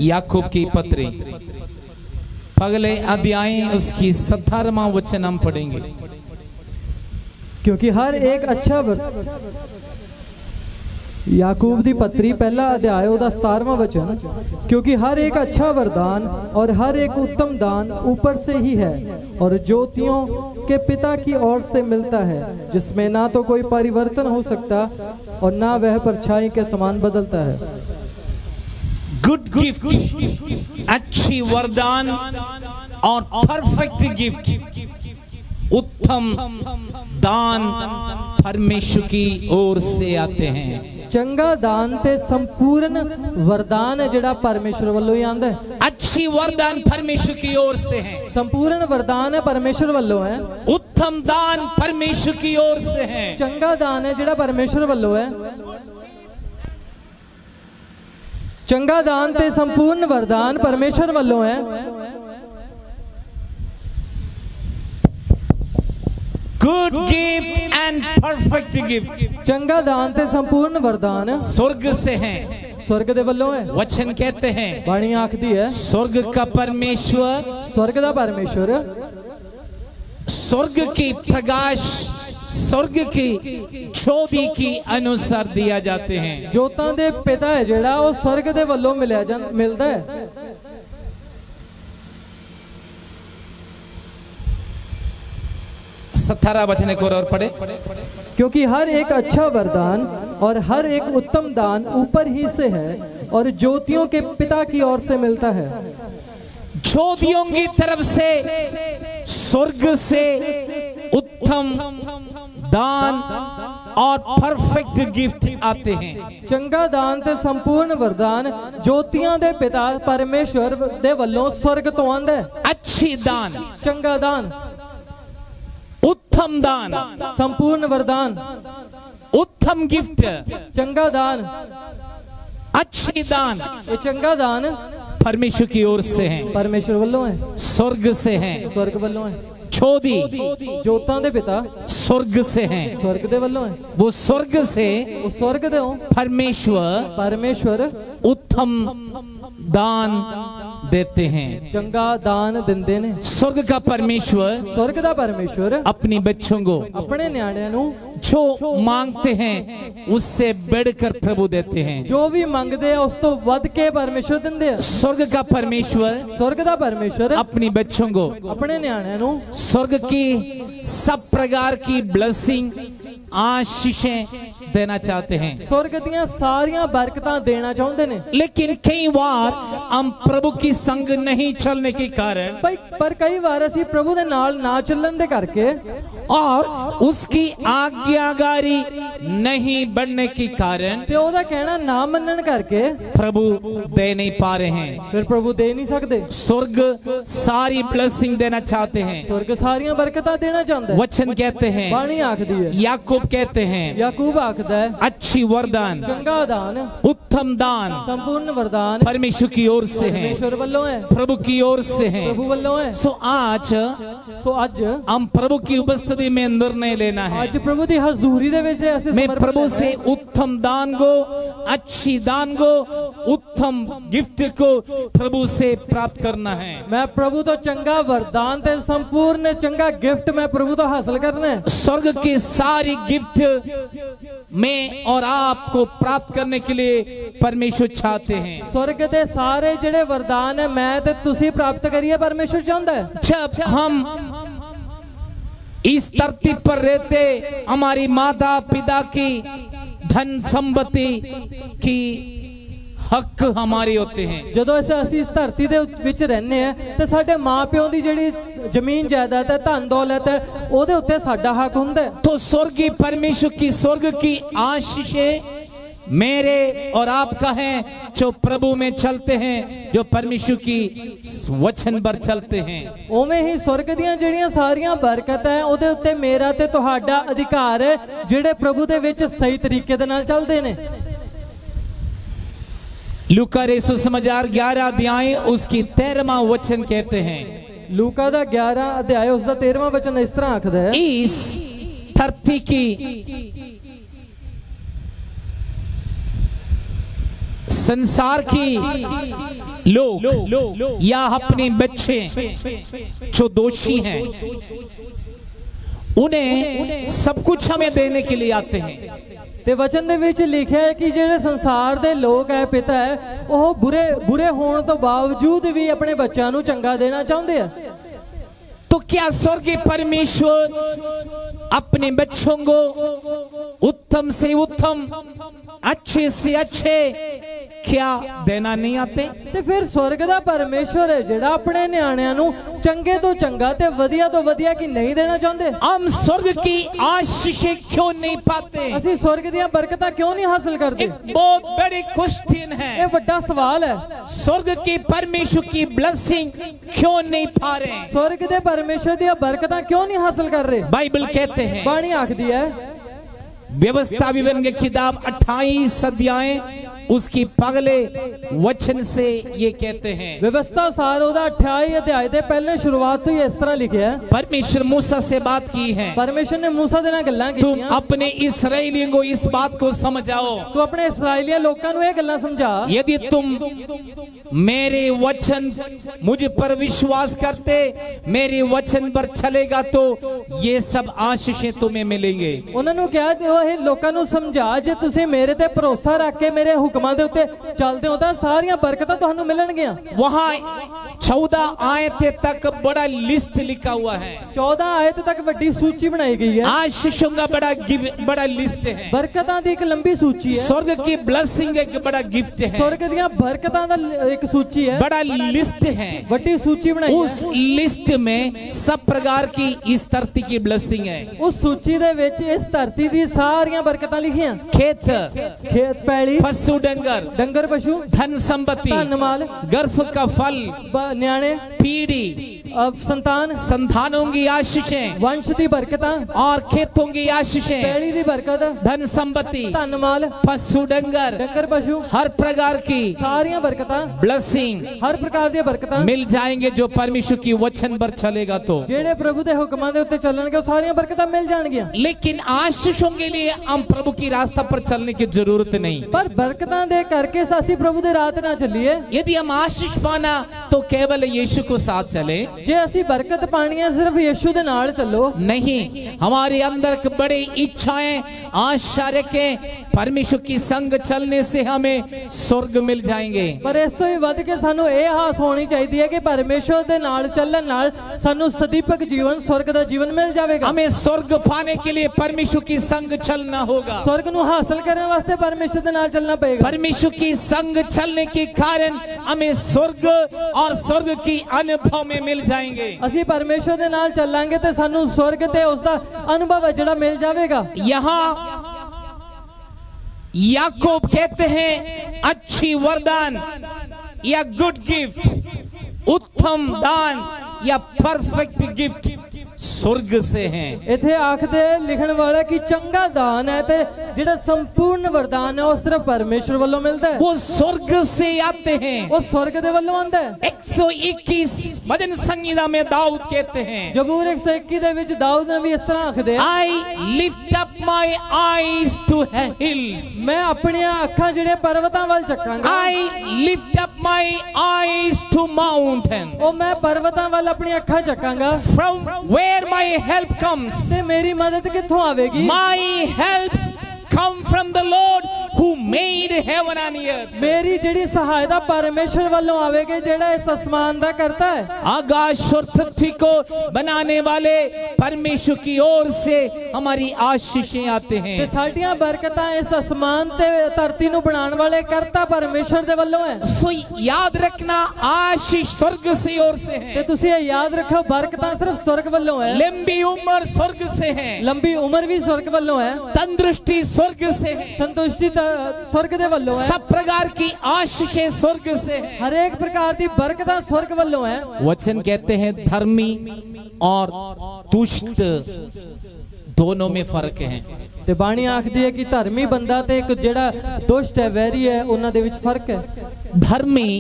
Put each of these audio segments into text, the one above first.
याकूब की पत्री पगले अध्याय उसकी 17वां वचन हम पढ़ेंगे। क्योंकि हर एक अच्छा याकूब दी पत्री पहला अध्याय उदा 17वां वचन, क्योंकि हर एक अच्छा वरदान और हर एक उत्तम दान ऊपर से ही है और ज्योतियों के पिता की ओर से मिलता है, जिसमें ना तो कोई परिवर्तन हो सकता और ना वह परछाई के समान बदलता है। गुड गिफ्ट, अच्छी वरदान और परफेक्ट गिफ्ट, उत्तम दान परमेश्वर की ओर से आते हैं। चंगा दान ते संपूर्ण वरदान है जिहड़ा परमेश्वर वालों ही आंदा है। अच्छी वरदान परमेश्वर की ओर से है, संपूर्ण वरदान है परमेश्वर वालों है। उत्तम दान परमेश्वर की ओर से है। चंगा दान है जिहड़ा परमेश्वर वालों है। चंगा दान ते संपूर्ण वरदान परमेश्वर वालों है। Good gift and perfect gift, चंगा दान ते संपूर्ण वरदान स्वर्ग से है, स्वर्ग दे वल्लों है। वचन कहते हैं, बाणी आखदी है, स्वर्ग का परमेश्वर, स्वर्ग दा परमेश्वर, स्वर्ग की प्रकाश, स्वर्ग की ज्योति की अनुसार दिया जाते हैं। जोतां दे पिता है जेड़ा वो स्वर्ग दे वल्लों मिलदा है। सतारा वचन एक और पढ़े। क्योंकि हर एक अच्छा वरदान और हर एक उत्तम दान ऊपर ही से है और ज्योतियों के पिता की ओर से मिलता है। ज्योतियों की तरफ से, स्वर्ग से उत्तम दान और परफेक्ट गिफ्ट आते हैं। चंगा दान ते संपूर्ण वरदान ज्योतियां दे पिता परमेश्वर दे वल्लों स्वर्ग तो आंदा है। अच्छी दान, चंगा दान, उत्तम दान, संपूर्ण वरदान, उत्तम गिफ्ट, चंगा दान, अच्छी दान, ये चंगा दान परमेश्वर की ओर से है, परमेश्वर वल्लों है, स्वर्ग से है। स्वर्ग वल्लों है। छोदी जोतां दे पिता स्वर्ग से हैं, स्वर्ग दे वल्लों है। वो स्वर्ग से, वो स्वर्ग दे परमेश्वर उत्तम दान देते हैं, चंगा दान दिंदे ने। स्वर्ग का परमेश्वर, स्वर्ग दा परमेश्वर अपनी बच्चों को, अपने न्याणियां नु जो मांगते हैं उससे बढ़कर प्रभु देते हैं। जो भी मांगते हैं उस तो वध के परमेश्वर दिंदे हैं। स्वर्ग का परमेश्वर, स्वर्ग दा परमेश्वर अपनी बच्चों को, अपने न्याणियां नु स्वर्ग की सब प्रकार की ब्लेसिंग, आशीषें देना चाहते हैं। स्वर्ग दियां सारियां बरकतां देना चाहते ने। लेकिन कई बार हम प्रभु की संग नहीं चलने के कारण, पर कई बार असी प्रभु दे नाल ना चलन दे करके और उसकी आज्ञाकारी नहीं बनने के कारण, ते ओदा कहना ना मनन करके प्रभु दे नहीं पा रहे हैं। फिर प्रभु दे नहीं सकते। स्वर्ग सारी ब्लेसिंग देना चाहते हैं, स्वर्ग सारियां बरकतां देना चाहता है। वचन कहते हैं, बाणी आखदी है, याकूब कहते हैं, याकूब आखदा है, अच्छी वरदान, चंगा दान, उत्तम दान, संपूर्ण वरदान परमेश्वर की ओर से है, परमेश्वर वल्लों है, प्रभु की ओर से है, प्रभु वल्लों है। सो आज हम प्रभु की उपस्थिति में निर्णय लेना है। आज प्रभु दी हजूरी दे विच ऐसे मैं प्रभु से उत्तम दान को, अच्छी दान को, उत्तम गिफ्ट को प्रभु से प्राप्त करना है। मैं प्रभु तो चंगा वरदान ते संपूर्ण चंगा गिफ्ट मैं प्रभु तो हासिल करना है। स्वर्ग के सारी गिफ्ट में और आपको प्राप्त करने के लिए परमेश्वर चाहते हैं। स्वर्ग के सारे जेड़े वरदान है मैं ते तुसी प्राप्त करिए परमेश्वर चाहता है। जब हम इस धरती पर रहते, हमारी माता पिता की धन संपत्ति की हक हमारे होते हैं। जदों असीं इस धरती दे विच रहने हैं ते साडे मां प्यो दी जेड़ी जमीन जायदाद है, धन दौलत है, ओदे उत्ते साडा हक हुंदा है। तो स्वर्गीय परमेश्वर की, स्वर्ग की आशीषें मेरे और आपका है जो प्रभु में चलते हैं, जो परमेश्वर की वचन पर चलते हैं। ओवें ही स्वर्ग दियां जेड़ियां सारियां बरकत है ओदे उत्ते मेरा ते तुहाडा अधिकार है, जेड़े प्रभु दे विच सही तरीके दे नाल चलदे ने। लूका सुसमाचार 11 अध्याय उसकी 13वां वचन कहते हैं, लूका दा 11 अध्याय उसका 13वां वचन इस तरह आखदा है, इस धरती की संसार की लोग या अपने बच्चे जो दोषी हैं, उन्हें सब कुछ हमें देने के लिए आते हैं। ਤੇ ਵਚਨ ਦੇ ਵਿੱਚ ਲਿਖਿਆ ਹੈ ਕਿ ਜਿਹੜੇ ਸੰਸਾਰ ਦੇ ਲੋਕ ਹੈ ਪਿਤਾ ਹੈ, ਉਹ ਬੁਰੇ ਹੋਣ ਤੋਂ ਬਾਵਜੂਦ ਵੀ ਆਪਣੇ ਬੱਚਿਆਂ ਨੂੰ ਚੰਗਾ ਦੇਣਾ ਚਾਹੁੰਦੇ ਆ। तो क्या स्वर्गीय परमेश्वर अपने बच्चों को उत्तम से उत्तम, अच्छे से अच्छे क्या देना नहीं आते? ਤੇ ਫਿਰ स्वर्ग ਦਾ ਪਰਮੇਸ਼ਵਰ ਹੈ ਜਿਹੜਾ ਆਪਣੇ ਨਿਆਣਿਆਂ ਨੂੰ ਚੰਗੇ ਤੋਂ ਚੰਗਾ ਤੇ ਵਧੀਆ ਤੋਂ ਵਧੀਆ ਕੀ ਨਹੀਂ ਦੇਣਾ ਚਾਹੁੰਦੇ? हम स्वर्ग की आशीषें क्यों नहीं पाते? ਅਸੀਂ स्वर्ग ਦੀਆਂ ਬਰਕਤਾਂ ਕਿਉਂ ਨਹੀਂ ਹਾਸਲ ਕਰਦੇ? एक बहुत बड़े क्वेश्चन है। ਇਹ ਵੱਡਾ ਸਵਾਲ ਹੈ। स्वर्ग की परमेश्वर की ब्लेसिंग क्यों नहीं पा रहे? स्वर्ग ਦੇ ਪਰਮੇਸ਼ਵਰ ਦੀਆਂ ਬਰਕਤਾਂ ਕਿਉਂ नहीं हासिल कर रहे? बाइबल कहते हैं, ਬਾਣੀ ਆਖਦੀ ਹੈ, व्यवस्था विवरण की किताब 28 अध्याय उसकी पगले वचन से ये कहते हैं। व्यवस्था सार ਉਹਦਾ 28 ਅਧਿਆਇ ਦੇ ਪਹਿਲੇ ਸ਼ੁਰੂਆਤ ਤੋਂ ਹੀ ਇਸ ਤਰ੍ਹਾਂ ਲਿਖਿਆ ਹੈ। परमेश्वर मूसा से बात की है, परमेश्वर ने मूसा ਦੇ ਨਾਲ ਗੱਲਾਂ तुम ਕੀਤੀਆਂ। अपने इस्राएलियों को इस बात को समझाओ, ਤੂੰ ਆਪਣੇ ਇਸਰਾਈਲੀਆਂ ਲੋਕਾਂ ਨੂੰ ਇਹ ਗੱਲਾਂ ਸਮਝਾ, यदि तुम मेरे वचन मुझ पर विश्वास करते, मेरे वचन पर चलेगा तो ये सब आशीषें तुम्हें मिलेंगे। ਉਹਨਾਂ ਨੂੰ ਕਿਹਾ ਤੇ ਉਹ ਇਹ ਲੋਕਾਂ ਨੂੰ ਸਮਝਾ, ਜੇ ਤੁਸੀਂ ਮੇਰੇ ਤੇ ਭਰੋਸਾ ਰੱਖ ਕੇ ਮੇਰੇ ਹੁਕਮਾਂ ਦੇ ਉੱਤੇ ਚੱਲਦੇ ਹੋ ਤਾਂ ਸਾਰੀਆਂ ਬਰਕਤਾਂ ਤੁਹਾਨੂੰ ਮਿਲਣਗੀਆਂ। वहाँ 14 आयतें तक बड़ा लिस्ट लिखा हुआ है, 14 आयत तक ਵੱਡੀ ਸੂਚੀ ਬਣਾਈ ਗਈ ਹੈ। आशीषों का बड़ा लिस्ट है, ਬਰਕਤਾਂ ਦੀ ਇੱਕ ਲੰਬੀ ਸੂਚੀ ਹੈ। स्वर्ग की ब्लेसिंग एक बड़ा गिफ्ट है, स्वर्ग ਦੀਆਂ ਬਰਕਤਾਂ ਦਾ ਇੱਕ ਸੂਚੀ ਹੈ, बड़ा लिस्ट है। ਵੱਡੀ ਸੂਚੀ ਬਣਾਈ उस ਹੈ। लिस्ट में सब प्रकार की इस धरती की ब्लेसिंग है। ਉਸ ਸੂਚੀ ਦੇ ਵਿੱਚ ਇਸ ਧਰਤੀ ਦੀ ਸਾਰੀਆਂ ਬਰਕਤਾਂ ਲਿਖੀਆਂ। खेत, ਖੇਤ ਪੈਲੀ, पशु डंगर, ਡੰਗਰ ਪਸ਼ੂ, धन संपत्ति, ਧਨ ਮਾਲ, गर्भ का फल, ਨਿਆਣੇ, पीढ़ी, संतान, संतानों की आशीषें वंश ਦੀ ਬਰਕਤਾਂ, और खेतों की आशीषें, ਪੈਲੀ ਦੀ ਬਰਕਤ, धन संपत्ति, ਧਨ ਮਾਲ, पशु डंगर, ਡੰਗਰ ਪਸ਼ੂ, हर प्रकार की ਸਾਰੀਆਂ ਬਰਕਤਾਂ, ब्लेसिंग ਹਰ ਪ੍ਰਕਾਰ ਦੀਆਂ ਬਰਕਤਾਂ मिल जाएंगे जो परमेश्वर की वचन पर चलेगा तो। ਜਿਹੜੇ ਪ੍ਰਭੂ ਦੇ ਹੁਕਮਾਂ ਦੇ ਉੱਤੇ ਚੱਲਣਗੇ ਉਹ ਸਾਰੀਆਂ ਬਰਕਤਾਂ ਮਿਲ ਜਾਣਗੀਆਂ। लेकिन आशीषों के लिए हम प्रभु की रास्ता पर चलने की जरूरत नहीं। ਪਰ ਬਰਕਤਾਂ ਦੇ ਕਰਕੇ ਅਸੀਂ ਪ੍ਰਭੂ ਦੇ ਰਾਹ ਤੇ ਨਾ ਚੱਲੀਏ। यदि हम आशीष पाना तो केवल यीशु को साथ चले, ਜੇ ਅਸੀਂ ਬਰਕਤ ਪਾਣੀ ਹੈ ਸਿਰਫ ਯीशु ਦੇ ਨਾਲ ਚੱਲੋ। नहीं, हमारे अंदर की बड़ी इच्छाएं, आशा रखें, परमेश्वर की संग चलने से हमें स्वर्ग मिल जाएंगे। ਪਰ ਇਸ ਤੋਂ ਵੀ ਵੱਧ ਕੇ ਸਾਨੂੰ ਇਹ ਆਸ ਹੋਣੀ ਚਾਹੀਦੀ ਹੈ ਕਿ ਪਰਮੇਸ਼ਵਰ ਦੇ ਨਾਲ ਚੱਲਣ ਨਾਲ ਸਾਨੂੰ ਸਦੀਪਕ ਜੀਵਨ, स्वर्ग ਦਾ ਜੀਵਨ ਮਿਲ ਜਾਵੇਗਾ। हमें स्वर्ग पाने के लिए परमेश्वर की संग चलना होगा। स्वर्ग ਨੂੰ ਹਾਸਲ ਕਰਨ ਵਾਸਤੇ ਪਰਮੇਸ਼ਵਰ ਦੇ ਨਾਲ ਚੱਲਣਾ ਪਏਗਾ। परमेश्वर की संग चलने के कारण हमें स्वर्ग और स्वर्ग की अनुभव में मिल जाएंगे। ਅਸੀਂ ਪਰਮੇਸ਼ਵਰ ਦੇ ਨਾਲ ਚੱਲਾਂਗੇ ਤੇ ਸਾਨੂੰ स्वर्ग ਤੇ ਉਸ ਦਾ ਅਨੁਭਵ ਹੈ ਜਿਹੜਾ ਮਿਲ ਜਾਵੇਗਾ। यहाँ याकूब कहते हैं अच्छी वरदान या गुड गिफ्ट, उत्तम दान या परफेक्ट गिफ्ट स्वर्ग से हैं। इथे आखदे लिखण वाला कि चंगा दान है ते जेड़ा संपूर्ण वरदान है वो सिर्फ परमेश्वर वालों मिलता है। वो स्वर्ग से आते हैं, वो स्वर्ग दे वालों आंदा है। 121 भजन संगीता में दाऊद कहते हैं, जबूर 121 दे विच दाऊद ने भी इस तरह आखदे, I lift up my eyes to hills, मैं अपनी अखां जेड़े पर्वतां वाल चकांगा। I lift up my eyes to mountain, ओ मैं पर्वतां वाल अपनी अखां चकांगा। from where my help comes, ते मेरी मदद कित्थों आवेगी? my helps come from the Lord who made heaven and earth। मेरी जेड़ी सहायता परमेश्वर वालों आवेगी जेड़ा इस आसमान दा करता है। आकाश और पृथ्वी को बनाने वाले परमेश्वर की ओर से हमारी आशीषें आते हैं। ते साडियां बरकतां इस आसमान ते धरती नु बनाने वाले करता परमेश्वर दे वालों है। सो याद रखना, आशीष स्वर्ग से ओर से है। ते तुसी याद रखो बरकतां सिर्फ स्वर्ग वालों है। लंबी उम्र स्वर्ग से है, लंबी उम्र भी स्वर्ग वालों है। तंदुरुस्ती स्वर्ग से है, संतुष्टि स्वर्ग दे वालों है। सब प्रकार की आशीषें स्वर्ग से है। हर एक प्रकार की बरकतां स्वर्ग वालों है। वचन कहते हैं धर्मी और दुष्ट दोनों में फर्क है। ते बाणी आखदी है कि धर्मी बंदा ते एक जेड़ा दुष्ट है, वैरी है, उन्हां दे विच फर्क है। धर्मी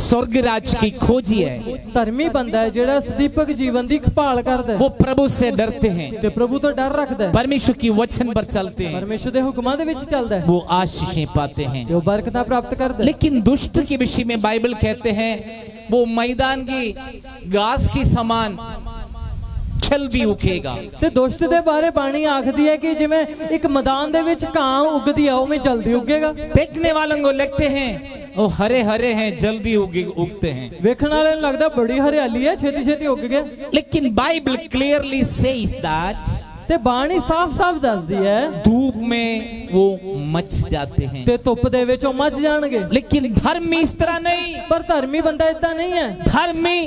स्वर्ग राज की खोजी है। ਧਰਮੀ ਬੰਦਾ ਹੈ ਜਿਹੜਾ ਸਦੀਪਕ ਜੀਵਨ ਦੀ ਖਪਾਲ ਕਰਦਾ ਹੈ, वो प्रभु से डरते हैं, ਤੇ ਪ੍ਰਭੂ ਤੋਂ ਡਰ ਰੱਖਦਾ ਹੈ, परमेश्वर की वचन पर चलते हैं, ਪਰਮੇਸ਼ਰ ਦੇ ਹੁਕਮਾਂ ਦੇ ਵਿੱਚ ਚੱਲਦਾ ਹੈ, वो आशीषें पाते हैं। ਤੇ ਉਹ ਬਰਕਤਾਂ ਪ੍ਰਾਪਤ ਕਰਦਾ ਹੈ। लेकिन दुष्ट के विषय में बाइबल कहते हैं वो मैदान की घास की समान छल भी उगेगा। ਤੇ ਦੁਸ਼ਟ ਦੇ ਬਾਰੇ ਬਾਣੀ ਆਖਦੀ ਹੈ ਕਿ ਜਿਵੇਂ ਇੱਕ ਮੈਦਾਨ ਦੇ ਵਿੱਚ ਘਾਹ ਉੱਗਦੀ ਆ ਉਵੇਂ ਜਲਦੀ ਉੱਗੇਗਾ। देखने वालों को लगते हैं वो हरे हरे हैं, जल्दी उगते हैं, ਵੇਖਣ ਵਾਲਿਆਂ ਨੂੰ ਲੱਗਦਾ ਬੜੀ ਹਰਿਆਲੀ ਹੈ, ਛੇਤੀ ਛੇਤੀ ਉੱਗ ਗਏ। लेकिन बाइबल क्लियरली सेज दैट ਤੇ ਬਾਣੀ ਸਾਫ਼-ਸਾਫ਼ ਦੱਸਦੀ ਹੈ धूप में वो मच जाते हैं। ਤੇ ਧੁੱਪ ਦੇ ਵਿੱਚ ਉਹ ਮੱਚ ਜਾਣਗੇ। लेकिन धर्मी इस तरह नहीं, ਪਰ ਧਰਮੀ ਬੰਦਾ ਇਦਾਂ ਨਹੀਂ ਹੈ। धर्मी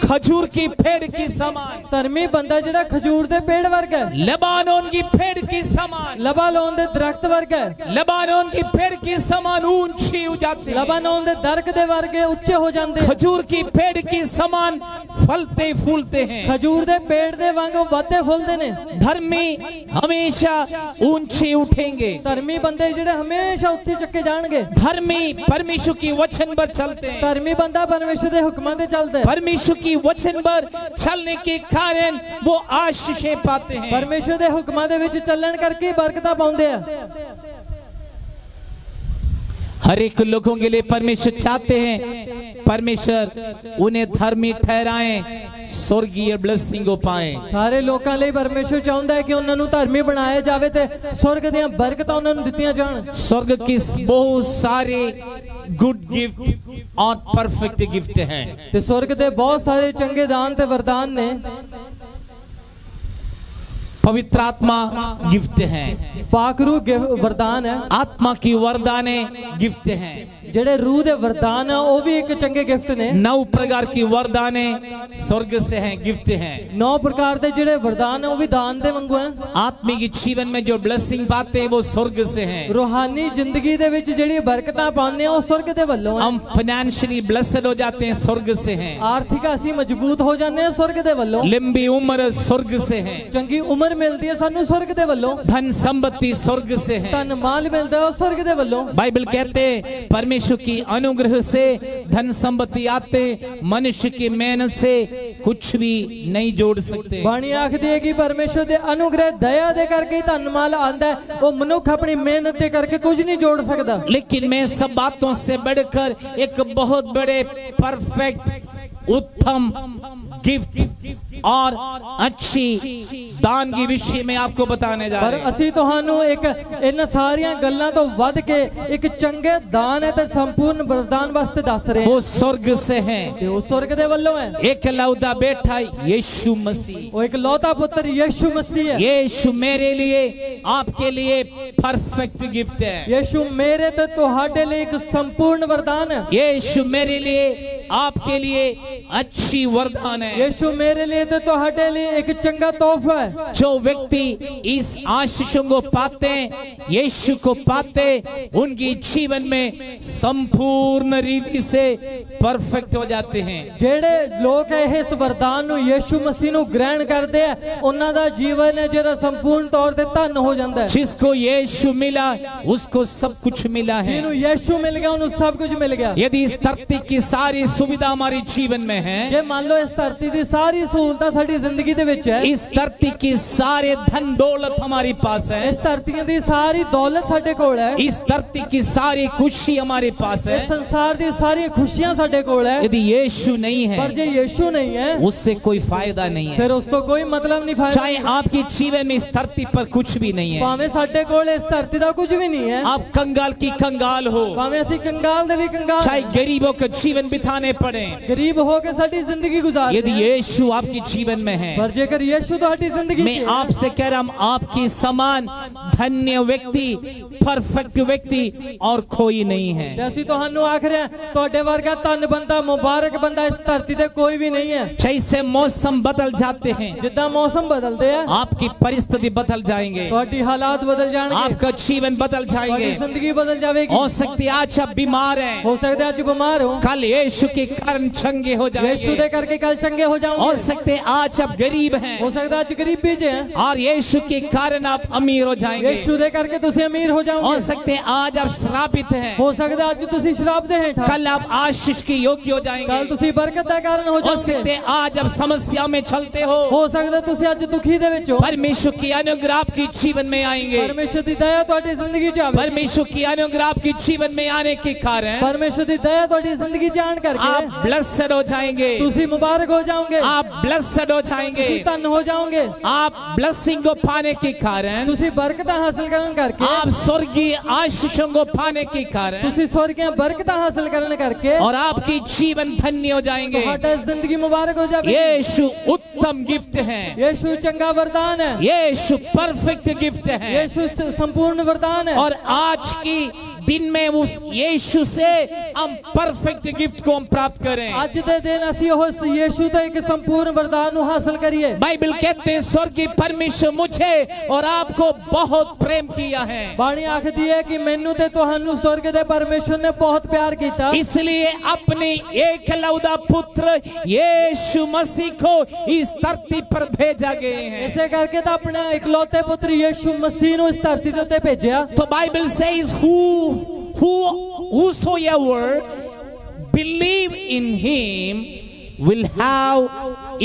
खजूर की पेड़ की समान, ਧਰਮੀ ਬੰਦਾ ਜਿਹੜਾ ਖਜੂਰ ਦੇ ਪੇੜ ਵਰਗਾ ਹੈ, लेबानोन की पेड़ की समान, ਲਬਾਨੋਨ ਦੇ ਦਰਖਤ ਵਰਗਾ ਹੈ, लेबानोन की पेड़ की समान ऊंची हो जाती है, ਲਬਾਨੋਨ ਦੇ ਦਰਖਤ ਦੇ ਵਰਗੇ ਉੱਚੇ ਹੋ ਜਾਂਦੇ। खजूर की पेड़ की समान फलते फूलते हैं। ਖਜੂਰ ਦੇ ਪੇੜ ਦੇ ਵਾਂਗ ਵੱਧਦੇ ਫੁੱਲਦੇ ਨੇ। धर्मी हमेशा ऊंचे उठेंगे, ਧਰਮੀ ਬੰਦੇ ਜਿਹੜੇ ਹਮੇਸ਼ਾ ਉੱਚੇ ਚੱਕੇ ਜਾਣਗੇ। धर्मी परमेश्वर की वचन पर चलते हैं, ਧਰਮੀ ਬੰਦਾ ਪਰਮੇਸ਼ਰ ਦੇ ਹੁਕਮਾਂ ਤੇ ਚੱਲਦਾ ਹੈ। परमेश्वर की वचन पर चलने के कारण वो आशीषें पाते हैं। ਪਰਮੇਸ਼ਰ ਦੇ ਹੁਕਮਾਂ ਦੇ ਵਿੱਚ ਚੱਲਣ ਕਰਕੇ ਬਰਕਤਾਂ ਪਾਉਂਦੇ ਆ। हर एक लोगों के लिए परमेश्वर चाहते हैं परमेश्वर उन्हें धर्मी ठहराएं, स्वर्गीय ब्लेसिंग को पाएं। ਸਾਰੇ ਲੋਕਾਂ ਲਈ ਪਰਮੇਸ਼ਰ ਚਾਹੁੰਦਾ ਹੈ ਕਿ ਉਹਨਾਂ ਨੂੰ ਧਰਮੀ ਬਣਾਇਆ ਜਾਵੇ ਤੇ स्वर्ग ਦੀਆਂ ਬਰਕਤਾਂ ਉਹਨਾਂ ਨੂੰ ਦਿੱਤੀਆਂ ਜਾਣ। स्वर्ग की बहुत सारे गुड गिफ्ट और परफेक्ट गिफ्ट हैं। ਤੇ स्वर्ग ਦੇ बहुत सारे चंगे दान ਤੇ वरदान ने। पवित्र आत्मा गिफ्ट हैं, पाकरू वरदान है, आत्मा की वरदाने गिफ्ट हैं, ਜਿਹੜੇ रूह ਦੇ वरदान है वो भी एक चंगे गिफ्ट ने। 9 प्रकार की वरदाने स्वर्ग से हैं, गिफ्ट हैं। 9 प्रकार ਦੇ ਜਿਹੜੇ वरदान है वो भी दान ਦੇ वांगू हैं। आत्मिक जीवन में जो ब्लेसिंग पाते हैं वो स्वर्ग से हैं। रूहानी जिंदगी ਦੇ ਵਿੱਚ ਜਿਹੜੀ ਬਰਕਤਾਂ ਪਾਉਂਦੇ ਆ ਉਹ स्वर्ग ਦੇ ਵੱਲੋਂ ਹੈ। हम फाइनेंशियली ब्लेस्ड हो जाते हैं, स्वर्ग से हैं। आर्थिक ਅਸੀਂ ਮਜ਼ਬੂਤ ਹੋ ਜਾਂਦੇ ਆ स्वर्ग ਦੇ ਵੱਲੋਂ। लंबी उम्र स्वर्ग से है, ਚੰਗੀ ਉਮਰ ਮਿਲਦੀ ਹੈ ਸਾਨੂੰ स्वर्ग ਦੇ ਵੱਲੋਂ। धन संपत्ति स्वर्ग से है। ਧਨ ਮਾਲ ਮਿਲਦਾ ਹੈ स्वर्ग ਦੇ ਵੱਲੋਂ। बाइबल कहते परमेश्वर की अनुग्रह से धन संपत्ति आते, मनुष्य की मेहनत से कुछ भी नहीं जोड़ सकते। ਬਾਣੀ ਆਖਦੀ ਹੈ ਕਿ ਪਰਮੇਸ਼ਰ ਦੇ ਅਨੁਗ੍ਰਹ ਦਇਆ ਦੇ ਕਰਕੇ ਹੀ ਧਨ ਮਾਲ ਆਂਦਾ ਹੈ, ਉਹ ਮਨੁੱਖ ਆਪਣੀ ਮਿਹਨਤ ਦੇ ਕਰਕੇ ਕੁਝ ਨਹੀਂ ਜੋੜ ਸਕਦਾ। लेकिन मैं सब बातों से बढ़कर एक बहुत बड़े परफेक्ट उत्तम गिफ्ट और अच्छी दान के विषय में आपको बताने जा पर रहे हैं। ਅਸੀਂ ਤੁਹਾਨੂੰ ਇੱਕ ਇਹਨਾਂ ਸਾਰੀਆਂ ਗੱਲਾਂ ਤੋਂ ਵੱਧ ਕੇ ਇੱਕ ਚੰਗੇ ਦਾਨ ਹੈ ਤੇ ਸੰਪੂਰਨ ਵਰਦਾਨ ਵਾਸਤੇ ਦੱਸ ਰਹੇ ਹਾਂ। वो स्वर्ग से है, ਤੇ ਉਹ स्वर्ग ਦੇ ਵੱਲੋਂ ਹੈ। एक लौता बेटा यीशु मसीह। ਉਹ ਇੱਕ ਲौता ਪੁੱਤਰ यीशु मसीह है। यीशु मेरे लिए आपके लिए परफेक्ट गिफ्ट है। यीशु मेरे ਤੇ ਤੁਹਾਡੇ ਲਈ ਇੱਕ ਸੰਪੂर्ण वरदान है। यीशु मेरे लिए आपके लिए अच्छी वरदान है। यीशु मेरे लिए ਤੇ ਤੁਹਾਡੇ ਲਈ ਇੱਕ ਚੰਗਾ ਤੋਹਫਾ है। जो व्यक्ति इस आशीषों को पाते हैं, यीशु को पाते, उनकी जीवन में संपूर्ण रीति से परफेक्ट हो जाते हैं। ਜਿਹੜੇ ਲੋਕ ਇਹ ਇਸ ਵਰਦਾਨ ਨੂੰ ਯीशु मसीह ਨੂੰ ਗ੍ਰਹਿਣ ਕਰਦੇ ਆ ਉਹਨਾਂ ਦਾ ਜੀਵਨ ਹੈ ਜਿਹੜਾ ਸੰਪੂਰਨ ਤੌਰ ਤੇ ਧਨ ਹੋ ਜਾਂਦਾ ਹੈ। जिसको यीशु मिला उसको सब कुछ मिला है। ਜਿਹਨੂੰ ਯीशु ਮਿਲ ਗਿਆ ਉਹਨੂੰ ਸਭ ਕੁਝ ਮਿਲ ਗਿਆ। यदि इस धरती की सारी सुविधा हमारे जीवन में है, ਜੇ ਮੰਨ ਲਓ ਇਸ ਧਰਤੀ ਦੀ ਸਾਰੀ ਸਹੂਲਤਾਂ ਸਾਡੀ ਜ਼ਿੰਦਗੀ ਦੇ ਵਿੱਚ ਹੈ, इस धरती की सारे धन दौलत हमारे पास है, ਇਸ ਧਰਤੀ ਦੀ ਸਾਰੀ ਦੌਲਤ ਸਾਡੇ ਕੋਲ ਹੈ, इस धरती की सारी खुशी हमारे पास है, ਇਸ ਸੰਸਾਰ ਦੀ ਸਾਰੀਆਂ ਖੁਸ਼ੀਆਂ ਸਾਡੇ ਕੋਲ ਹੈ, यदि यीशु नहीं पर है ਜੇ यीशु नहीं है उससे कोई फायदा नहीं है। फिर ਉਸ ਤੋਂ ਕੋਈ मतलब नहीं फायदा। चाहे आपके जीवन में इस धरती पर कुछ भी नहीं है, ਭਾਵੇਂ ਸਾਡੇ ਕੋਲ ਇਸ ਧਰਤੀ ਦਾ ਕੁਝ ਵੀ ਨਹੀਂ ਹੈ, आप कंगाल की कंगाल हो, ਭਾਵੇਂ ਅਸੀਂ ਕੰਗਾਲ ਦੇ ਵੀ ਕੰਗਾਲ, चाहे गरीबों का जीवन बिताने पड़े, गरीब हो के साडी जिंदगी गुजार यदि यीशु आपके जीवन में है, पर जेकर यीशु ਤੁਹਾਡੀ ਜ਼ਿੰਦਗੀ मैं आपसे कह रहा हूं आपकी समान धन्य व्यक्ति, परफेक्ट व्यक्ति और कोई नहीं है। ਤੇ ਅਸੀਂ ਤੁਹਾਨੂੰ ਆਖ ਰਹੇ ਹਾਂ ਤੁਹਾਡੇ ਵਰਗਾ ਧੰਨ ਬੰਦਾ, ਮੁਬਾਰਕ ਬੰਦਾ ਇਸ ਧਰਤੀ ਤੇ ਕੋਈ ਵੀ नहीं है। जैसे मौसम बदल जाते हैं, ਜਿੱਦਾਂ ਮੌਸਮ ਬਦਲਦੇ ਆ आपकी परिस्थिति बदल जाएंगे, ਤੁਹਾਡੀ ਹਾਲਾਤ ਬਦਲ ਜਾਣਗੇ, आपका जीवन बदल ਤੁਹਾਡੀ जाएंगे। ਜ਼ਿੰਦਗੀ ਬਦल जाएगी। हो सकती है आज आप बीमार हैं, हो सकता है आज बीमार हो, कल यीशु के कारण चंगे हो यीशु जाएंगे। दे करके कल चंगे हो हो जाओगे। सकते हैं आज आप गरीब हैं हो सकता है आज गरीब भी जे हैं, और यीशु के कारण आप अमीर हो जाएंगे। यीशु दे करके तुसी अमीर हो हो जाओगे। सकते हैं आज आप श्रापित हैं, हो सकता है आज तुसी शराब दे हैं, कल आप आशीष के योग्य हो कल जाएंगे। तुसी बरकत का कारण हो हो जाओगे। सकते हैं आज आप समस्या में चलते हो, सकता है तुसी आज दुखी दे विच हो। परमेश्वर की अनुग्रह आपके जीवन में आएंगे। परमेश्वर दी दया ਤੁਹਾਡੀ ਜ਼ਿੰਦਗੀ ਚ ਆਵੇ। परमेश्वर की अनुग्रह आपके जीवन में आने के कारण परमेश्वर दी दया ਤੁਹਾਡੀ ਜ਼ਿੰਦਗੀ ਚ ਆਣ ਕਰਕੇ आप ब्लेस्ड हो जाएंगे, तुसी मुबारक हो जाओगे, आप ब्लेस्ड हो जाएंगे। तुसी धन हो जाओगे, आप ब्लेसिंग को पाने के कारण, तुसी बरकतां हासिल करन करके, आप स्वर्गीय आशीषों को पाने के कारण तुसी स्वर्गीय बरकतां हासिल करन करके और आपकी जीवन धन्य हो जाएंगे। ਤੁਹਾਡਾ ਜ਼ਿੰਦਗੀ मुबारक हो जावे। यीशु उत्तम गिफ्ट है, यीशु चंगा वरदान है, यीशु परफेक्ट गिफ्ट है। यीशु संपूर्ण वरदान है। और आज की दिन में उस यीशु से हम परफेक्ट गिफ्ट को हम प्राप्त करें। आज दे दिन ਅਸੀਂ ਉਹ यीशु ਤੋਂ ਇੱਕ ਸੰਪੂਰਨ वरदान ਨੂੰ हासिल करिए। बाइबल कहते हैं स्वर्गीय परमेश्वर मुझे और आपको बहुत प्रेम किया है, ਬਾਣੀ ਆਖਦੀ ਹੈ ਕਿ ਮੈਨੂੰ ਤੇ ਤੁਹਾਨੂੰ स्वर्ग ਦੇ परमेश्वर ने बहुत प्यार ਕੀਤਾ, इसलिए अपने एकलौता पुत्र यीशु मसीह को इस धरती पर भेजा गए हैं। ਇਸੇ ਕਰਕੇ ਤਾਂ ਆਪਣੇ ਇਕਲੌਤੇ ਪੁੱਤਰ ਯੀशु मसीह ਨੂੰ ਇਸ ਧਰਤੀ ਦੇ ਉੱਤੇ ਭੇਜਿਆ। तो Bible says whosoever believe in him will have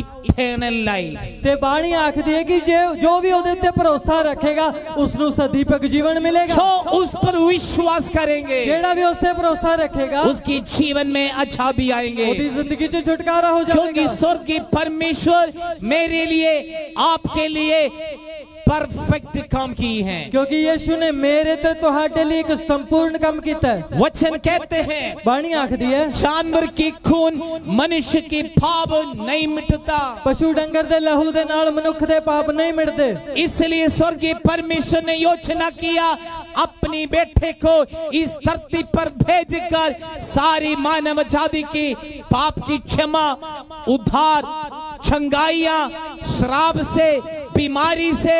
eternal life। ਤੇ ਬਾਣੀ ਆਖਦੀ ਹੈ ਕਿ ਜੋ ਵੀ ਉਹਦੇ ਉੱਤੇ ਭਰੋਸਾ ਰੱਖੇਗਾ ਉਸ ਨੂੰ सदीपक जीवन मिलेगा। जो उस पर विश्वास करेंगे ਜਿਹੜਾ ਵੀ ਉਸ ਤੇ ਭਰੋਸਾ ਰੱਖੇਗਾ उसकी जीवन में आजादी आएंगे, ਉਹਦੀ ਜ਼ਿੰਦਗੀ 'ਚ ਛੁਟਕਾਰਾ ਹੋ क्योंकि ਜਾਏਗਾ। स्वर्ग की परमेश्वर मेरे लिए आपके लिए परफेक्ट काम की है। क्योंकि यीशु ने मेरे ते ਤੁਹਾਡੇ ਲਈ ਇੱਕ ਸੰਪੂर्ण ਕੰਮ ਕੀਤਾ है। वचन कहते हैं ਬਾਣੀ ਆਖਦੀ ਹੈ जानवर की खून मनुष्य की पाप नहीं मिटता, ਪਸ਼ੂ ਡੰਗਰ ਦੇ ਲਹੂ ਦੇ ਨਾਲ ਮਨੁੱਖ ਦੇ ਪਾਪ ਨਹੀਂ ਮਿਟਦੇ। इसलिए स्वर्गीय परमेश्वर ने योजना किया अपनी बेटे को इस धरती पर भेजकर सारी मानव जाति की पाप की क्षमा, उद्धार, छंगाइयां, श्राप से, बीमारी से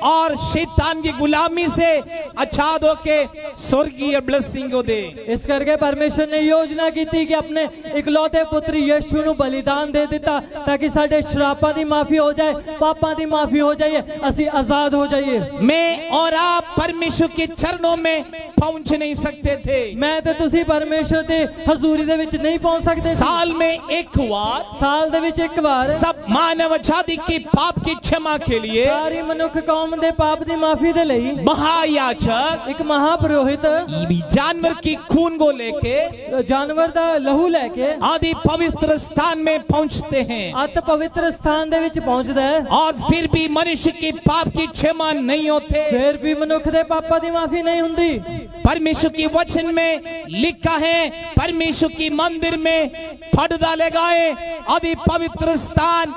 और शैतान की गुलामी से आजाद होके स्वर्गीय ब्लेसिंग को दे। इस करके परमेश्वर ने योजना की थी कि अपने इकलौते पुत्र यीशु ਨੂੰ बलिदान दे ਦਿੱਤਾ ताकि साडे श्रापां दी माफी हो जाए, पापां दी माफी हो जाए, ਅਸੀਂ आजाद हो जाइए। मैं और आप परमेश्वर के चरणों में पहुंच नहीं सकते थे, मैं ते तुसी परमेश्वर ਦੀ ਹਜ਼ੂਰੀ ਦੇ ਵਿੱਚ नहीं पहुंच सकते। साल में एक बार साल ਦੇ ਵਿੱਚ ਇੱਕ ਵਾਰ सब मानव जाति की पाप की क्षमा के लिए सारी मनुख कौम ਦੇ पाप ਦੀ माफी ਦੇ ਲਈ महायाजक ਇੱਕ महापुरोहित जानवर की खून को लेके जानवर ਦਾ ਲਹੂ ਲੈ ਕੇ आदि पवित्र स्थान में पहुंचते हैं, ਅਤ ਪਵਿੱਤਰ ਸਥਾਨ ਦੇ ਵਿੱਚ ਪਹੁੰਚਦਾ ਹੈ। और फिर भी मनुष्य की पाप की क्षमा नहीं होते। ਫਿਰ ਵੀ ਮਨੁੱਖ ਦੇ ਪਾਪਾਂ ਦੀ ਮਾਫੀ नहीं ਹੁੰਦੀ। परमेश्वर की वचन में लिखा है परमेश्वर की मंदिर में पर्दा लगाए, आदि पवित्र स्थान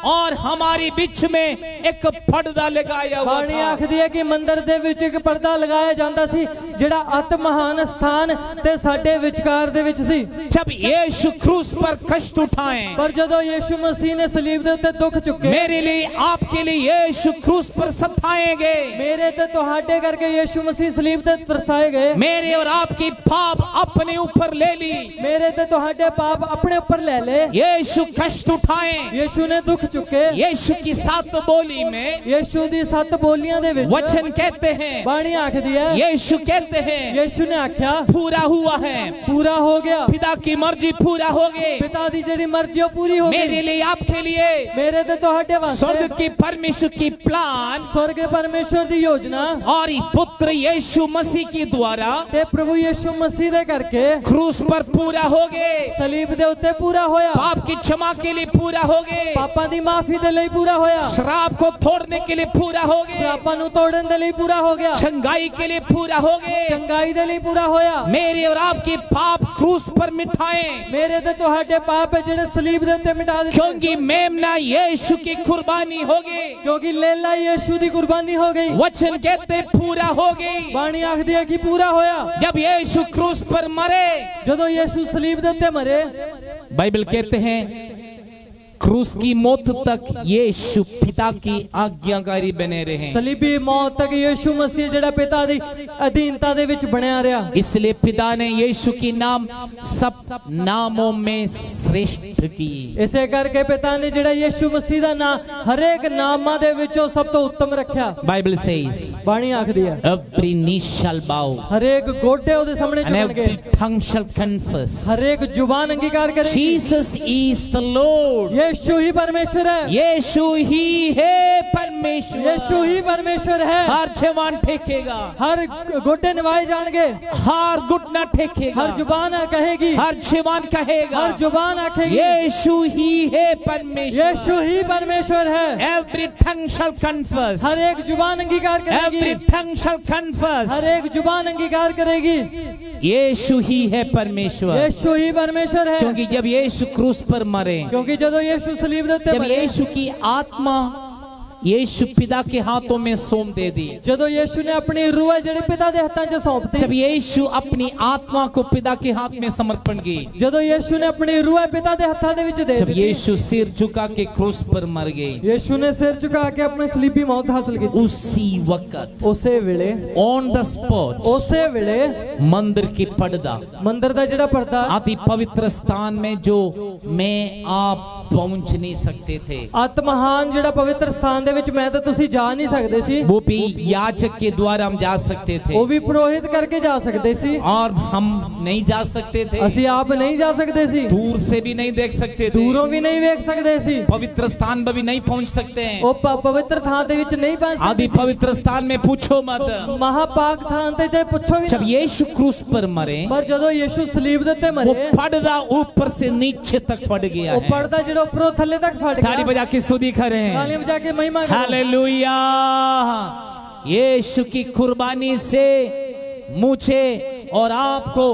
और हमारे बीच में एक पर्दा लगाया हुआ ਬਾਣੀ था। ਆਖਦੀ ਹੈ ਕਿ ਮੰਦਰ ਦੇ ਵਿੱਚ ਇੱਕ ਪਰਦਾ ਲਗਾਇਆ ਜਾਂਦਾ ਸੀ ਜਿਹੜਾ ਅਤ ਮਹਾਨ ਸਥਾਨ ਤੇ ਸਾਡੇ ਵਿਚਕਾਰ ਦੇ ਵਿੱਚ ਸੀ। जब यीशु क्रूस पर कष्ट उठाए, ਪਰ ਜਦੋਂ ਯੀशु ਮਸੀਹ ਨੇ ਸਲੀਬ ਦੇ ਉੱਤੇ ਦੁੱਖ ਚੁੱਕੇ, मेरे लिए आपके लिए यीशु क्रूस पर सताएंगे, ਮੇਰੇ ਤੇ ਤੁਹਾਡੇ ਕਰਕੇ ਯੀशु ਮਸੀਹ ਸਲੀਬ ਤੇ ਤਰਸਾਏ ਗਏ। मेरे और आपकी पाप अपने ऊपर ले ली, ਮੇਰੇ ਤੇ ਤੁਹਾਡੇ ਪਾਪ ਆਪਣੇ ਉੱਪਰ ਲੈ ਲਏ। यीशु कष्ट उठाए। ਯੀशु ने दुख चुके। यीशु की 7 बोली में यीशु दी 7 बोलियां दे विच वचन कहते हैं, बाणी आखदी है, यीशु कहते हैं यीशु ने आख्या पूरा हुआ है, पूरा हो गया। पिता की मर्जी पूरा हो गई। पिता दी जेड़ी मर्जी ओ पूरी हो मेरे गई। लिए आपके लिए मेरे ते ਤੁਹਾਡੇ वास्ते स्वर्ग की परमेश्वर की प्लान स्वर्ग परमेश्वर दी योजना और पुत्र यीशु मसीह के द्वारा ते प्रभु यीशु मसीह दे करके क्रूस पर पूरा हो गए, सलीब दे उत्ते पूरा होया। पाप की क्षमा के लिए पूरा हो गए, पापां दी माफी दे ਲਈ पूरा होया। श्राप को तोड़ने के लिए पूरा हो गए, श्रापां ਨੂੰ ਤੋੜਨ ਦੇ ਲਈ पूरा हो गया। चंगाई के लिए पूरा हो गए। ਚੰਗਾਈ ਦੇ ਲਈ पूरा होया। मेरे और आपके पाप क्रूस पर मिटाए, ਮੇਰੇ ਤੇ ਤੁਹਾਡੇ ਪਾਪ ਜਿਹੜੇ ਸਲੀਬ ਦੇ ਉੱਤੇ ਮਿਟਾ ਦਿੱਤੇ। क्योंकि मेमना यीशु की कुर्बानी हो गई। क्योंकि लेला यीशु दी कुर्बानी हो गई। वचन कहते पूरा हो गई। बाणी आखदी है कि पूरा होया। जब यीशु क्रूस पर मरे, ਜਦੋਂ ਯीशु ਸਲੀਬ ਦੇ ਉੱਤੇ ਮਰੇ, बाइबल कहते हैं क्रूस की मौत तक यीशु पिता की आज्ञाकारी बने रहे। सलीबी मौत तक यीशु मसीह जेड़ा पिता दी अधीनता दे विच बनया रहा। इसलिए पिता ने यीशु की नाम सब नामों में श्रेष्ठ की। इसे करके पिता ने जेड़ा यीशु मसीह दा नाम हर एक नामां दे विचों सब तो उत्तम रखया। बाइबल सेज बाणी आखदी है एवरी नी शैल बाउ, हर एक गोटे ओदे सामने झुकणगे, टंग शैल कन्फेस, हर एक जुबान अंगीकार करेगी जीसस इज द लॉर्ड, यीशु ही परमेश्वर है, यीशु ही है परमेश्वर, यीशु ही परमेश्वर है। हर जवान ठेकेगा, हर गोटे निभाए जाएंगे, हर घुटना ठेकेगा, हर जुबान कहेगी, हर जवान कहेगा, हर जुबान आखेगी यीशु ही है परमेश्वर, यीशु ही परमेश्वर है। एवरी टंग शैल कन्फेस, हर एक जुबान अंगीकार एवरी करेगी, टंग शैल कन्फेस, हर एक जुबान अंगीकार करेगी यीशु ही है परमेश्वर। यीशु ही परमेश्वर है। क्योंकि जब यीशु क्रूस पर मरे, क्योंकि जब यीशु सलीब दे उत्ते जब मरे, यीशु की आत्मा यीशु पिता के हाथों में सौंप दे दी, जब यीशु ने अपनी रूह जेड़ी पिता दे हाथां च सौंप दी, जब यीशु अपनी आत्मा को पिता के हाथ में समर्पण की, जब यीशु ने अपनी रूह पिता दे हाथां दे विच दे जब दी, यीशु सिर झुका के क्रूस पर मर गए, यीशु ने सिर झुका के अपनी सलीबी मौत हासिल की। उसी वक्त उसे वेले ऑन द स्पॉट उसे वेले मंदिर की पर्दा, मंदिर दा जेड़ा पर्दा अति पवित्र स्थान में जो मैं आप पहुंच नहीं सकते थे, आत्महान जेड़ा पवित्र स्थान दे विच मैं ते तुसी जा नहीं सकदे सी, वो भी याजक के द्वारा हम जा सकते थे, वो भी पुरोहित करके जा सकदे सी, और हम नहीं जा सकते थे, असी आप नहीं जा सकदे सी, दूर से भी नहीं देख सकते थे, दूरों भी नहीं वेख सकदे सी, पवित्र स्थान पर भी नहीं पहुंच सकते हैं, ओ पवित्र थान दे विच नहीं पहुंच आदि सकदे, पवित्र स्थान में पूछो मत। महापाक थान ते पुछो भी जब ना। यीशु क्रूस पर मरे, पर जदों यीशु सलीब दे उत्ते वो मरे, पर्दा ऊपर से नीचे तक फट गया वो है। पर्दा जेड़ा ऊपरों थल्ले तक फट ताली गया। बजा के स्तुति करें, ताली बजा के महिमा करो। हालेलुया। यीशु की कुर्बानी से मुझे और आपको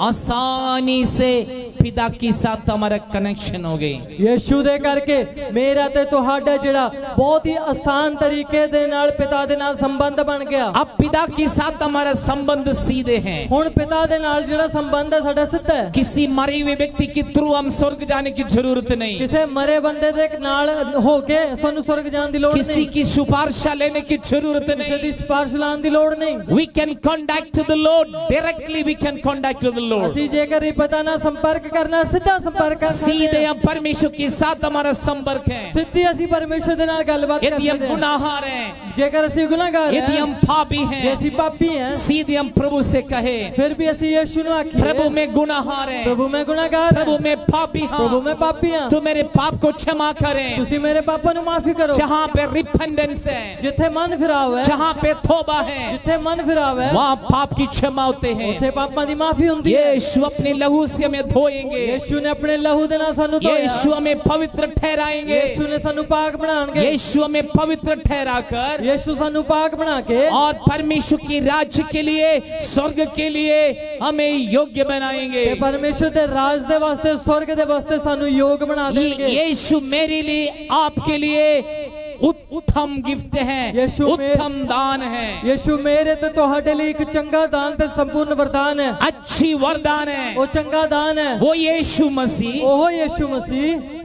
आसानी से पिता के साथ हमारा कनेक्शन हो गई। यीशु दे करके मेरा ते तुहाडा जेड़ा बहुत ही आसान तरीके दे नाल पिता दे नाल संबंध बन गया। अब पिता के साथ हमारा संबंध सीधे हैं। हुण पिता दे नाल जेड़ा संबंध है साडा सीधा है। किसी मरे हुए व्यक्ति के थ्रू हम स्वर्ग जाने की जरूरत नहीं, किसी मरे बंदे दे नाल होके सानू स्वर्ग जाने दी लोड़ किसी नहीं, की सिफारिश लेने की जरूरत किसी नहीं। दी सिफारिश लाने दी लोड़ नहीं। We can contact the Lord directly. We can contact the Lord. असी जेकर पिता ना संपर्क करना सीधा संपर्क कर सकते सीधे हैं। हम परमेश्वर के साथ हमारा संपर्क है। सीधी असी परमेश्वर दे नाल गलबात कर यदि हम सकते हैं। गुनाहगार हैं, जेकर असी गुनाहगार यदि हैं, हम पापी जे हैं, असी पापी हैं, सीधे हम प्रभु से कहे, फिर भी असी यीशु नु आखिए, प्रभु में गुनाहगार है, प्रभु मैं गुनाहगार प्रभु हूं, में पापी प्रभु हाँ, मैं पापी हां, तो मेरे पाप को क्षमा करें। तुसी मेरे पापा नु माफी करो। जहाँ पे रिपेंडेंस है, जिथे मन फिराव है, जहाँ पे तौबा है, जिथे मन फिराव है, वहाँ पाप की क्षमा होते हैं। उथे पापां दी माफी हुंदी है। यीशु अपने लहू से हमें धोएंगे, यीशु ने अपने लहू दे नाल सानू धोया। यीशु हमें पवित्र ठहराएंगे, यीशु ने सानू पाक बनाणगे। यीशु हमें पवित्र ठहराकर यीशु सानू पाक बना के और परमेश्वर की राज्य के लिए, स्वर्ग के लिए हमें योग्य बनाएंगे। ते परमेश्वर दे राज दे वास्ते, स्वर्ग दे वास्ते सानू योग बना देंगे। यीशु मेरे लिए, आपके लिए उत्तम गिफ्ट है, यीशु उत्तम दान है, यीशु मेरे ते तुहाडे लिए एक चंगा दान ते संपूर्ण वरदान है। अच्छी वरदान है। वो चंगा दान है। वो यीशु मसीह ओहो यीशु मसीह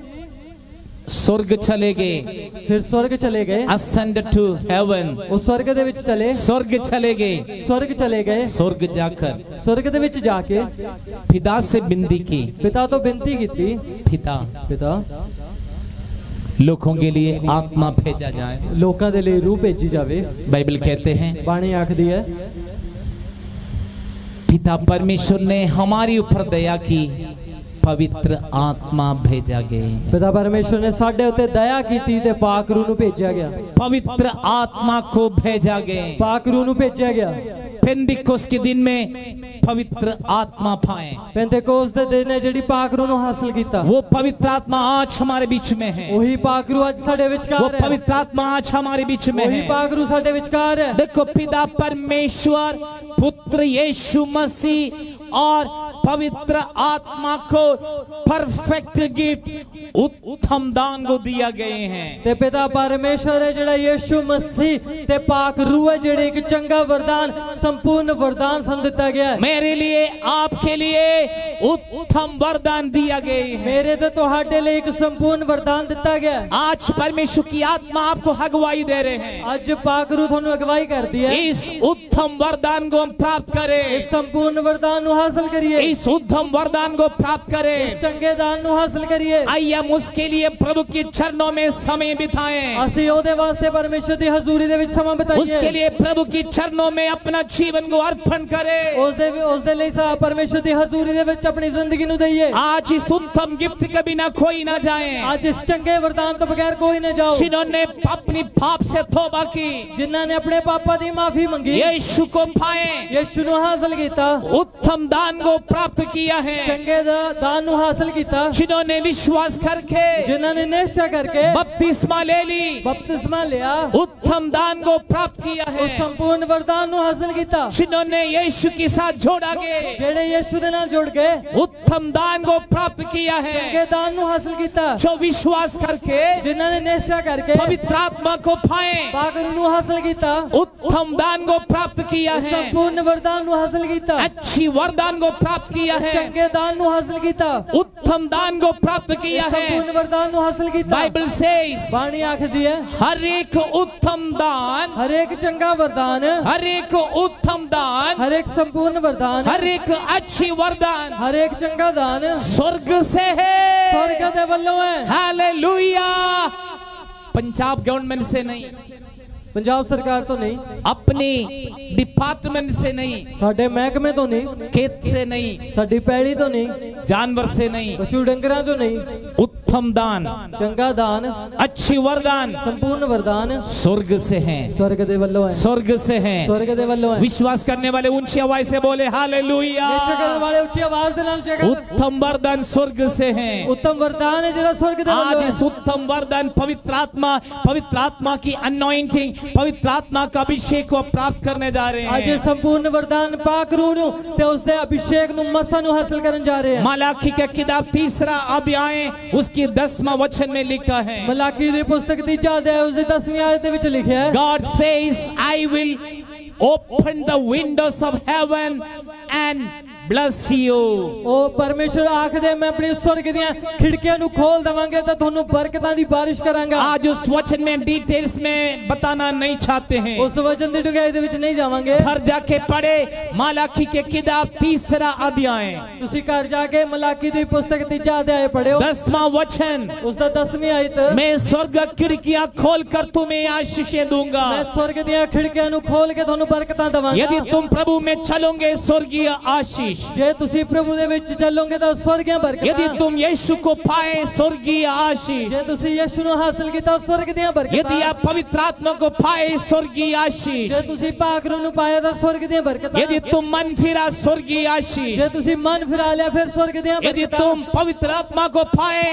स्वर्ग चले गए, फिर स्वर्ग चले गए। ascend to heaven, वो स्वर्ग दे विच चले, स्वर्ग चले गए, स्वर्ग चले गए। स्वर्ग जाकर स्वर्ग दे विच जाके पिता से विनती की, पिता तो विनती कीती, पिता पिता लोगों के लिए आत्मा भेजा जाए। लोकां दे लिए रूह भेजी जावे। बाइबल कहते हैं बाणी आखदी है पिता परमेश्वर ने हमारी ऊपर दया की, पवित्र आत्मा भेजा गया। पिता परमेश्वर ने साडे उत्ते दया कीती ते पाक रूह नु भेजा गया। पवित्र आत्मा को भेजा गया। पाक रूह नु भेजा गया। पेंतिकोस के दिन में पवित्र आत्मा पाए, पेंतिकोस दे दिन ने जेडी पाक रूह नु हासिल कीता, वो पवित्र आत्मा आज हमारे बीच में है। वही पाक रूह आज साडे विचकार वो है। पवित्र आत्मा आज हमारे बीच में वही है। पाक रूह साडे विचकार है। देखो पिता परमेश्वर, पुत्र यीशु मसीह और पवित्र आत्मा को परफेक्ट गिफ्ट उत्तम दान को दिया गए हैं। ते पिता परमेश्वर है जेड़ा यीशु मसीह ते पाक रूह है जेड़े एक चंगा वरदान संपूर्ण वरदान सन दिता गया है। मेरे लिए आपके लिए उत्तम वरदान दिया गया है। मेरे ते तुहाडे लिए एक संपूर्ण वरदान दिता गया है। आज परमेश्वर की आत्मा आपको अगुवाई दे रहे हैं। आज पाक रूह थानू अगवाई करती है। इस उत्तम वरदान को हम प्राप्त करें। इस संपूर्ण वरदान नु हासिल करिए। इस उत्तम वरदान को प्राप्त करें। इस चंगे दान नु हासिल करिए। आइए हम उसके लिए प्रभु के चरणों में समय बिताएं। ਅਸੀਂ ਉਹਦੇ ਵਾਸਤੇ ਪਰਮੇਸ਼ਰ ਦੀ ਹਜ਼ੂਰੀ ਦੇ ਵਿੱਚ ਸਮਾਂ ਬਿਤਾਈਏ। उसके लिए प्रभु की चरणों में अपना जीवन को अर्पण करें। ਉਸ ਦੇ ਲਈ ਸਾ ਪਰਮੇਸ਼ਰ ਦੀ ਹਜ਼ੂਰੀ ਦੇ ਵਿੱਚ ਆਪਣੀ ਜ਼ਿੰਦਗੀ ਨੂੰ ਦਈਏ। आज इस उत्तम गिफ्ट के बिना कोई ना जाए। ਅੱਜ ਇਸ ਚੰਗੇ ਵਰਦਾਨ ਤੋਂ ਬਗੈਰ ਕੋਈ ਨਾ ਜਾਓ। जिन्होंने अपनी पाप से तौबा की, ਜਿਨ੍ਹਾਂ ਨੇ ਆਪਣੇ ਪਾਪਾਂ ਦੀ ਮਾਫੀ ਮੰਗੀ, यीशु को पाए, ਯीशु ਨੂੰ ਹਾਸਲ ਕੀਤਾ, उत्तम दान को प्राप्त किया है। ਚੰਗੇ ਦਾਨ ਨੂੰ ਹਾਸਲ ਕੀਤਾ, जिन्होंने विश्वास करके, ਜਿਨ੍ਹਾਂ ने ਨਿਸ਼ਚਾ ਕਰਕੇ बपतिस्मा ले ली, बपतिस्मा लिया, उत्तम दान को प्राप्त किया है। उस संपूर्ण वरदान ਨੂੰ ਹਾਸਲ ਕੀਤਾ, जिन्होंने यीशु के साथ जोड़ा गए, ਜਿਹੜੇ ਯीशु ਦੇ ਨਾਲ ਜੁੜ ਗਏ, उत्तम दान को प्राप्त किया है। ਚੰਗੇ ਦਾਨ ਨੂੰ ਹਾਸਲ ਕੀਤਾ, जो विश्वास करके, ਜਿਨ੍ਹਾਂ ਨੇ ਨਿਸ਼ਚਾ ਕਰਕੇ पवित्र आत्मा को पाए, ਪਾਕ रूह ਨੂੰ ਹਾਸਲ ਕੀਤਾ, उत्तम दान को प्राप्त किया है। संपूर्ण वरदान ਨੂੰ ਹਾਸਲ ਕੀਤਾ, अच्छी वरदान को प्राप्त किया है। ਚੰਗੇ ਦਾਨ ਨੂੰ ਹਾਸਲ ਕੀਤਾ, उत्तम दान को प्राप्त किया है। संपूर्ण वरदान ਨੂੰ ਹਾਸਲ ਕੀਤਾ। बाइबल सेज, बाणी आखदी है हर एक उत्तम दान, हर एक चंगा वरदान, हर एक उत्तम दान, हर एक संपूर्ण वरदान, हर एक अच्छी वरदान हर एक चंगा दान स्वर्ग से है। स्वर्ग दे वल्लों है। हालेलुया। पंजाब गवर्नमेंट से नहीं, पंजाब सरकार तो नहीं, अपने डिपार्टमेंट से नहीं, साडे महकमे तो नहीं, खेत से नहीं, साडी पैली तो नहीं, जानवर से नहीं, पशु डंगरां तो नहीं, उत्तम दान, चंगा दान, अच्छी वरदान संपूर्ण वरदान स्वर्ग से है। स्वर्ग दे वल्लों है। स्वर्ग से है। स्वर्ग दे वल्लों है। विश्वास करने वाले ऊंची आवाज से बोले हालेलुया। निश्चय करने वाले ऊंची आवाज दे नाल जय कर। उत्तम वरदान स्वर्ग से है। उत्तम वरदान है जेड़ा स्वर्ग दे आज वल्लों है। इस उत्तम वरदान पवित्र आत्मा की अनॉइंटिंग, पवित्र आत्मा का अभिषेक को प्राप्त करने जा रहे आज ये हैं। संपूर्ण वरदान पाक रूह नु ते उसदे अभिषेक नु मसा नु हासिल करन जा रहे हैं। मलाकी का किताब 3 अध्याय उसकी 10वां वचन में लिखा है, मलाकी दी पुस्तक 3 अध्याय उसदी 10वीं आयत दे विच लिखिया है, God says, I will open the windows of heaven and bless you. ओ परमेश्वर आखदे मैं अपनी स्वर्ग दियां खिड़कियां नु खोल देवांगे ते थानू बरकतां दी बारिश करांगा। आज उस वचन में डिटेल्स में बताना नहीं चाहते हैं, उस वचन दी डूंघाई दे विच नहीं जावांगे। घर जाके पढ़े मलाकी के किताब 3 अध्याय, तुसी घर जाके मलाकी दी पुस्तक 3 अध्याय पढ़ियो, 10वां वचन, उसदा 10वीं आयत, मैं स्वर्ग खिड़कियां खोलकर तुम्हें आशीषें दूंगा। मैं स्वर्ग दियां खिड़कियां नु खोल के थानू बरकतां देवांगा। यदि तुम प्रभु में चलोगे स्वर्गीय आशीष, जे तुसी प्रभु दे विच चलोगे तो स्वर्गीय बरकतां, यदि तुम यीशु को पाए स्वर्गीय आशीष, जे तुसी यीशु नु हासिल कीता स्वर्ग दियां बरकतां, यदि आप पवित्र आत्मा को पाए स्वर्गीय आशीष, जे तुसी पाक रूह नु पाया तो स्वर्ग दियां बरकतां, यदि तुम मन फिरा स्वर्गीय आशीष, जे तुसी मन फिरा लिया फिर स्वर्ग दियां यदि बरकतां, तुम पवित्र आत्मा को पाए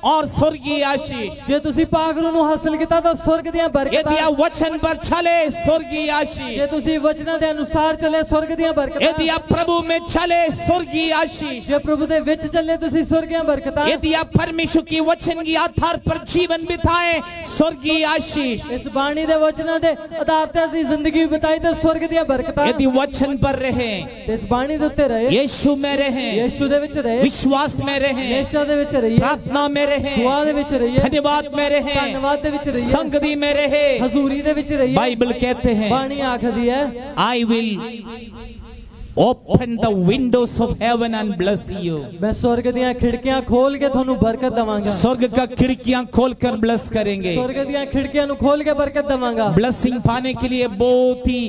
और स्वर्गीय आशीष, जे तुसी पाक रूह नु हासिल कीता तो स्वर्ग दियां यदि बरकतां, आप वचन पर चले स्वर्गीय आशीष, जे तुसी वचनां दे अनुसार चले स्वर्ग दियां बरकतां, यदि आप प्रभु में चले स्वर्गीय आशीष, जे प्रभु दे विच चले तुसी स्वर्ग दियां बरकतां, यदि आप परमेश्वर की वचन की आधार पर जीवन बिताए स्वर्गीय आशीष, इस बाणी दे वचनां दे आधार ते असि जिंदगी बिताई ते स्वर्ग दियां बरकतां, यदि वचन पर रहे, इस बाणी दे उत्ते रहे, यीशु में रहे, यीशु दे विच रहे, विश्वास में रहे, निश्चय दे विच रहिए, प्रार्थना में रहे, दुआ दे विच रहिए, धन्यवाद में रहे, धन्यवाद दे विच रहिए, संगति में रहे। हजूरी दे विच रहिए। बाइबल कहते हैं, बाणी आखदी है, I will open the windows of heaven and bless you. मैं स्वर्ग दियां खिड़कियां खोल के थानू बरकत देवांगा। स्वर्ग का खिड़कियां खोलकर ब्लेस करेंगे। स्वर्ग दियां खिड़कियां नु खोल के बरकत देवांगा। ब्लेसिंग पाने के लिए बहुत ही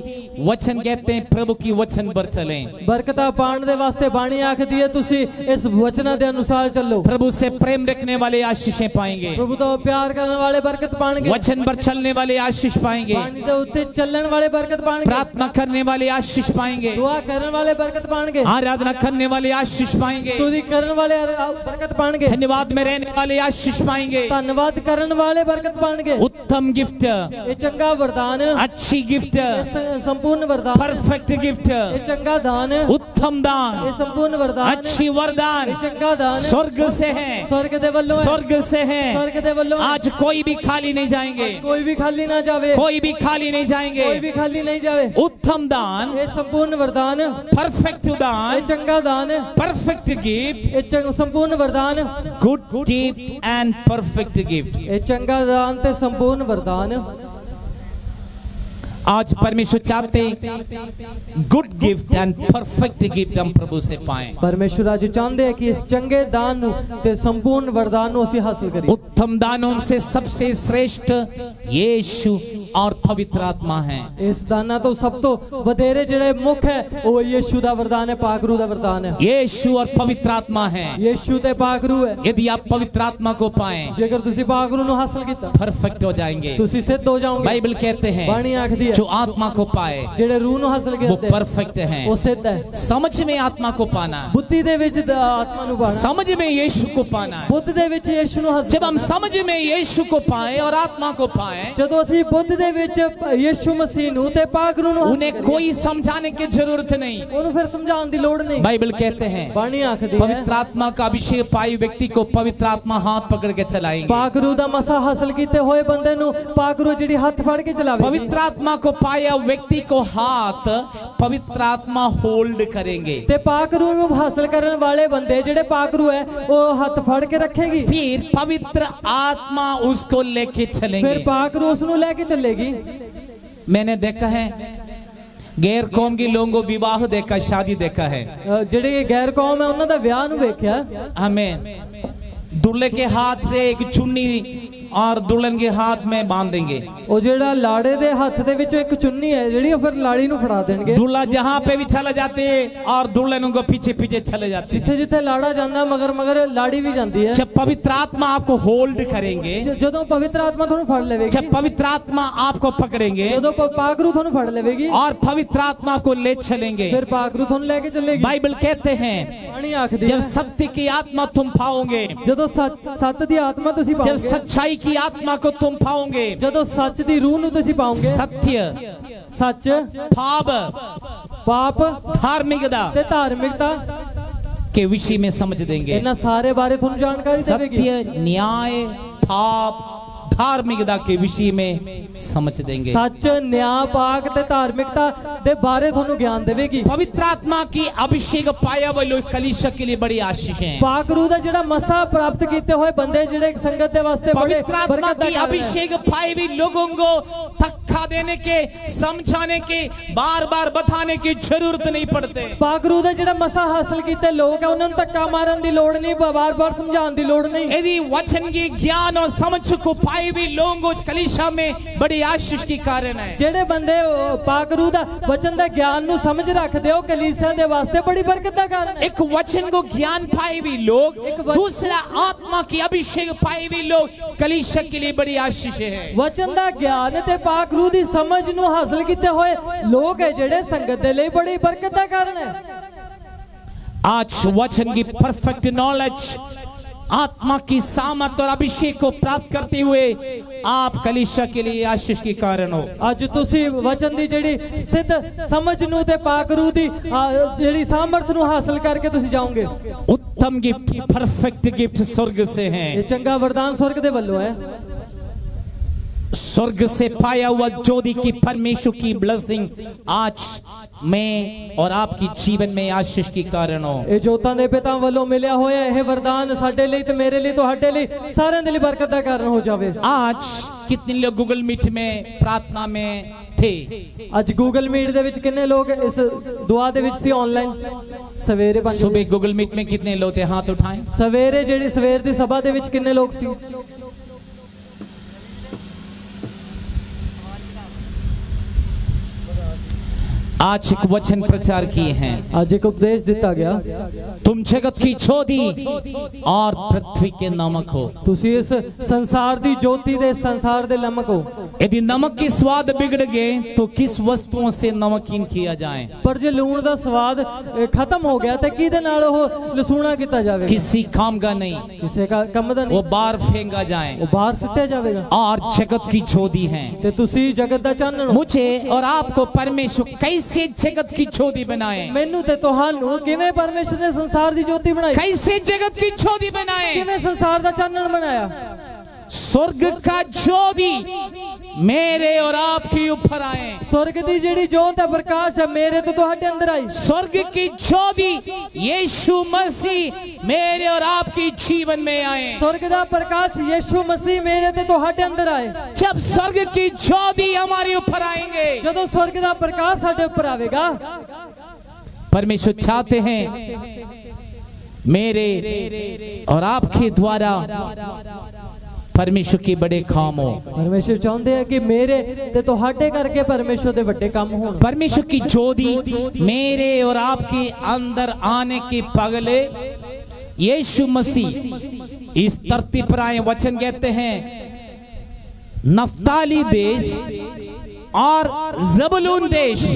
वचन कहते हैं प्रभु की वचन पर चलें। बरकता पाने दे वास्ते बाणी आखदी है तुसी इस वचना दे अनुसार चलो। प्रभु से प्रेम रखने वाले आशीषें पाएंगे, प्रभु तो प्यार करने वाले बरकत पाएंगे, वचन पर चलने वाले आशीष पाएंगे, बाणी दे उत्ते चलने वाले बरकत पाएंगे, प्रार्थना करने वाले आशीष पाएंगे, दुआ करने वाले बरकत पाएंगे, आराधना करने वाले आशीष पाएंगे, स्तुति करने वाले बरकत पाएंगे, धन्यवाद में रहने वाले आशीष पाएंगे, धन्यवाद करने वाले बरकत पाएंगे। उत्तम गिफ्ट, ये चंगा वरदान, अच्छी गिफ्ट, संपूर्ण वरदान, परफेक्ट गिफ्ट, ये चंगा दान, उत्तम दान, ये संपूर्ण वरदान, अच्छी वरदान ये चंगा दान स्वर्ग से है, स्वर्ग दे वल्लों है, स्वर्ग से है। स्वर्ग दे वल्लों है। आज कोई भी खाली नहीं जाएंगे, कोई भी खाली ना जावे, कोई भी खाली नहीं जाएंगे। कोई भी खाली नहीं जावे। उत्तम दान, ये संपूर्ण वरदान, परफेक्ट ये दान, चंगा दान, परफेक्ट गिफ्ट, ये संपूर्ण वरदान, good gift and perfect gift. ये चंगा दान ते संपूर्ण वरदान। आज परमेश्वर चाहते good gift and perfect gift हम प्रभु से पाएं। परमेश्वर आज चाहते हैं कि इस चंगे दान ते संपूर्ण वरदान ਨੂੰ ਅਸੀਂ हासिल करिए। उत्तम दानों से सबसे श्रेष्ठ यीशु और पवित्र आत्मा है। इस दाना तो सब तो वधेरे ਜਿਹੜੇ ਮੁੱਖ ਹੈ ਉਹ ਯੀਸ਼ੂ ਦਾ ਵਰਦਾਨ ਹੈ, ਪਾਕ रूह ਦਾ ਵਰਦਾਨ ਹੈ। यीशु और पवित्र आत्मा है। ਯੀਸ਼ੂ ਤੇ ਪਾਕ रूह ਹੈ। यदि आप पवित्र आत्मा को पाएं, ਜੇਕਰ ਤੁਸੀਂ ਪਾਕ रूह ਨੂੰ ਹਾਸਲ ਕੀਤਾ, परफेक्ट हो जाएंगे। ਤੁਸੀਂ ਸਿੱਧ ਹੋ ਜਾਓਗੇ। बाइबल कहते हैं ਬਾਣੀ ਆਖਦੀ ਹੈ जो आत्मा को पाए ਜਿਹੜੇ रूह ਨੂੰ ਹਾਸਲ वो ਕਰਦੇ परफेक्ट है। ਉਹ ਸਿੱਧ ਹੈ। समझ में आत्मा को पाना, ਬੁੱਧੀ ਦੇ ਵਿੱਚ ਆਤਮਾ ਨੂੰ ਪਾਣਾ, समझ में यीशु को पाना है। ਬੁੱਧ ਦੇ ਵਿੱਚ ਯੀਸ਼ੂ ਨੂੰ ਹਾਸਲ। जब हम समझ में यीशु को पाए और आत्मा को पाए, ਜਦੋਂ ਅਸੀਂ ਬੁੱਧ ਦੇ ਵਿੱਚ ਯੀਸ਼ੂ ਮਸੀਹ ਨੂੰ ਤੇ ਪਾਕ रूह ਨੂੰ ਹਾਸਲ उन्हें कोई समझाने की जरूरत नहीं। ਉਹਨੂੰ ਫਿਰ ਸਮਝਾਉਣ ਦੀ ਲੋੜ ਨਹੀਂ। बाइबल कहते हैं ਬਾਣੀ ਆਖਦੀ ਹੈ पवित्र आत्मा का अभिषेक पाए व्यक्ति को पवित्र आत्मा हाथ पकड़ के चलाएंगे। ਪਾਕ रूह ਦਾ ਮਸਾ ਹਾਸਲ ਕੀਤੇ ਹੋਏ ਬੰਦੇ ਨੂੰ ਪਾਕ रूह ਜਿਹੜੀ ਹੱਥ ਫੜ ਕੇ ਚਲਾਵੇ। पवित्र आत्मा को पाया व्यक्ति को हाथ पवित्र आत्मा होल्ड करेंगे। ਤੇ ਪਾਕ रूह ਨੂੰ ਹਾਸਲ ਕਰਨ ਵਾਲੇ ਬੰਦੇ ਜਿਹੜੇ ਪਾਕ रूह ਹੈ ਉਹ ਹੱਥ ਫੜ ਕੇ ਰੱਖੇਗੀ। फिर पवित्र आत्मा उसको लेके ਫਿਰ चलेंगे। ਪਾਕ रूह ਉਸ ਨੂੰ ਲੈ ਕੇ ਚੱਲੇਗੀ। मैंने देखा है गैर कौम के लोगों को विवाह देखा, शादी देखा है। ਜਿਹੜੇ ਗੈਰ ਕੌਮ ਹੈ ਉਹਨਾਂ ਦਾ ਵਿਆਹ ਨੂੰ ਵੇਖਿਆ। हमें दूल्हे के हाथ से एक चुन्नी और दुल्हन के हाथ में बांध देंगे। ਉਹ ਜਿਹੜਾ ਲਾੜੇ ਦੇ ਹੱਥ ਦੇ ਵਿੱਚ ਇੱਕ ਚੁੰਨੀ ਹੈ ਜਿਹੜੀ ਉਹ ਫਿਰ ਲਾੜੀ ਨੂੰ ਫੜਾ ਦੇਣਗੇ। दूल्हा जहाँ पे भी चला जाते हैं और दुल्हन उनको पीछे पीछे चले जाते हैं। ਜਿੱਥੇ ਜਿੱਥੇ ਲਾੜਾ ਜਾਂਦਾ ਮਗਰ ਮਗਰ ਲਾੜੀ ਵੀ ਜਾਂਦੀ ਹੈ। जब पवित्र आत्मा आपको होल्ड करेंगे, ਜਦੋਂ ਪਵਿੱਤਰ ਆਤਮਾ ਤੁਹਾਨੂੰ ਫੜ ਲਵੇਗੀ, जब पवित्र आत्मा आपको पकड़ेंगे ਜਦੋਂ ਪਾਕ रूह ਤੁਹਾਨੂੰ ਫੜ ਲਵੇਗੀ और पवित्र आत्मा को ले चलेंगे। ਫਿਰ ਪਾਕ रूह ਤੁਹਾਨੂੰ ਲੈ ਕੇ ਚੱਲੇਗੀ। बाइबल कहते हैं ਬਾਣੀ ਆਖਦੀ जब ਹੈ सत्य की आत्मा तुम पाओगे, ਜਦੋਂ ਸੱਚ ਦੀ ਆਤਮਾ ਤੁਸੀਂ जब ਪਾਓਗੇ, सच्चाई की आत्मा को तुम पाओगे, ਜਦੋਂ ਸੱਚ ਦੀ रूह ਨੂੰ ਤੁਸੀਂ ਪਾਓਗੇ, सत्य, ਸੱਚ, पाप, ਪਾਪ धार्मिकता ਤੇ ਧਾਰਮਿਕਤਾ के विषय में समझ देंगे। ਇਹਨਾਂ ਸਾਰੇ ਬਾਰੇ ਤੁਹਾਨੂੰ ਜਾਣਕਾਰੀ ਦੇਵੇਗੀ। सत्य, न्याय, पाप, धार्मिकता के विषय में समझ देंगे। सच, न्याय, पाक ते धार्मिकता दे बारे ਤੁਹਾਨੂੰ ਗਿਆਨ ਦੇਵੇਗੀ। पवित्र आत्मा की अभिषेक पाया हुए लोग कलीसिया के लिए बड़ी आशीष हैं। पाक रूह ਦਾ ਜਿਹੜਾ ਮਸਾ ਪ੍ਰਾਪਤ ਕੀਤੇ ਹੋਏ ਬੰਦੇ ਜਿਹੜੇ ਸੰਗਤ ਦੇ ਵਾਸਤੇ ਬੜੇ पवित्र आत्मा बरकत की का कारण अभिषेक पाए हुए लोगों को धक्का देने के, समझाने के, बार बार बताने की जरूरत नहीं पड़ते। ਪਾਕ रूह ਦਾ ਜਿਹੜਾ ਮਸਾ ਹਾਸਲ ਕੀਤੇ ਲੋਕ ਹੈ ਉਹਨਾਂ ਨੂੰ ਧੱਕਾ ਮਾਰਨ ਦੀ ਲੋੜ ਨਹੀਂ, ਬਾਰ-ਬਾਰ ਸਮਝਾਉਣ ਦੀ ਲੋੜ ਨਹੀਂ। यदि वचन की ज्ञान और समझ को पाए हुए लोगों को कलीसिया में बड़ी आशीष की कारण है। ਜਿਹੜੇ ਬੰਦੇ ਪਾਕ रूह ਦਾ वचन ਦਾ ਗਿਆਨ ਨੂੰ ਸਮਝ ਰੱਖਦੇ ਹੋ ਕਲੀਸਿया ਦੇ ਵਾਸਤੇ ਬੜੀ ਬਰਕਤ ਦਾ ਕਾਰਨ ਹੈ। एक वचन को ज्ञान पाए हुए लोग, दूसरा आत्मा की अभिषेक पाए हुए लोग कलीसिया के लिए बड़ी आशीष है। वचन ਦਾ ਗਿਆਨ ਤੇ ਪਾਕ रूह ਦੀ ਸਮਝ ਨੂੰ ਹਾਸਲ ਕੀਤੇ ਹੋਏ ਲੋਕ ਹੈ ਜਿਹੜੇ ਸੰਗਤ ਦੇ ਲਈ ਬੜੀ ਬਰਕਤ ਦਾ ਕਾਰਨ ਹੈ। आज वचन की परफेक्ट नॉलेज, आत्मा की सामर्थ और अभिषेक को प्राप्त करते हुए आप कलीसिया के लिए आशीष के कारण हो। ਅੱਜ ਤੁਸੀਂ ਵਚਨ ਦੀ ਜਿਹੜੀ ਸਿੱਧ ਸਮਝ ਨੂੰ ਤੇ ਪਾਕ रूह ਦੀ ਜਿਹੜੀ ਸਾਮਰਥ ਨੂੰ ਹਾਸਲ ਕਰਕੇ ਤੁਸੀਂ ਜਾਓਗੇ। उत्तम गिफ्ट, परफेक्ट गिफ्ट स्वर्ग से है। ਇਹ ਚੰਗਾ ਵਰਦਾਨ स्वर्ग ਦੇ ਵੱਲੋਂ ਹੈ। स्वर्ग से पाया हुआ ज्योति की परमेश्वर की ब्लेसिंग आज मैं और आपकी जीवन में आशीष के कारण हो। ਇਹ ਜੋਤਾਂ ਦੇ ਪਿਤਾ ਵੱਲੋਂ ਮਿਲਿਆ ਹੋਇਆ ਇਹ ਵਰਦਾਨ ਸਾਡੇ ਲਈ ਤੇ ਮੇਰੇ ਲਈ ਤੁਹਾਡੇ ਲਈ ਸਾਰਿਆਂ ਦੇ ਲਈ ਬਰਕਤ ਦਾ ਕਾਰਨ ਹੋ ਜਾਵੇ। आज कितने लोग गूगल मीट में प्रार्थना में थे? ਅੱਜ ਗੂਗਲ ਮੀਟ ਦੇ ਵਿੱਚ ਕਿੰਨੇ ਲੋਕ ਇਸ ਦੁਆ ਦੇ ਵਿੱਚ ਸੀ ਆਨਲਾਈਨ? ਸਵੇਰੇ 5 सुबह गूगल मीट में कितने लोग थे? हाथ उठाएं। ਸਵੇਰੇ ਜਿਹੜੀ ਸਵੇਰ ਦੀ ਸਭਾ ਦੇ ਵਿੱਚ ਕਿੰਨੇ ਲੋਕ ਸੀ? आज एक वचन प्रचार किए हैं। आज एक उपदेश दिता गया, तुम जगत की ज्योति और पृथ्वी के नमक हो। तुसी इस संसार दी ज्योति दे संसार दे नमक हो। यदि नमक की स्वाद बिगड़ गए तो किस वस्तुओं से नमकीन किया जाए? पर जे लूण दा स्वाद खत्म हो गया ते किदे नाल ओह लसूणा किता जावेगा? किसी काम का नहीं, किसी का कम दा नहीं, वो बाहर फेंका जाए, वो बाहर सिट्या जावेगा। और जगत की ज्योति है ते तुसी जगत दा चानण हो। मुझे और आपको परमेश्वर कैसे जगत की ज्योति बनाए? मैनू ते तुहानू किवें परमेश्वर ने संसार दी ज्योति बनाई? कैसे जगत की ज्योति बनाए? किवें संसार दा चानण बनाया? स्वर्ग का ज्योति मेरे और आपके ऊपर आए। स्वर्ग दी जेड़ी ज्योत है, प्रकाश है, मेरे तो तुहाडे अंदर आई। स्वर्ग की ज्योति यीशु मसीह मेरे और आपके जीवन में आए। स्वर्ग दा प्रकाश यीशु मसीह मेरे ते तुहाडे अंदर आए। जब स्वर्ग की ज्योति हमारे ऊपर आएंगे, जदों स्वर्ग दा प्रकाश साडे ऊपर आवेगा, परमेश्वर चाहते हैं मेरे और आपके द्वारा परमेश्वर के बड़े काम हो। परमेश्वर चाहते हैं कि मेरे ते तुहाडे करके परमेश्वर दे बड़े काम होण। परमेश्वर की ज्योति मेरे और आपके अंदर आने के पगले यीशु मसीह इस धरती पर आए। वचन कहते हैं नफ्ताली देश और जबूलून देश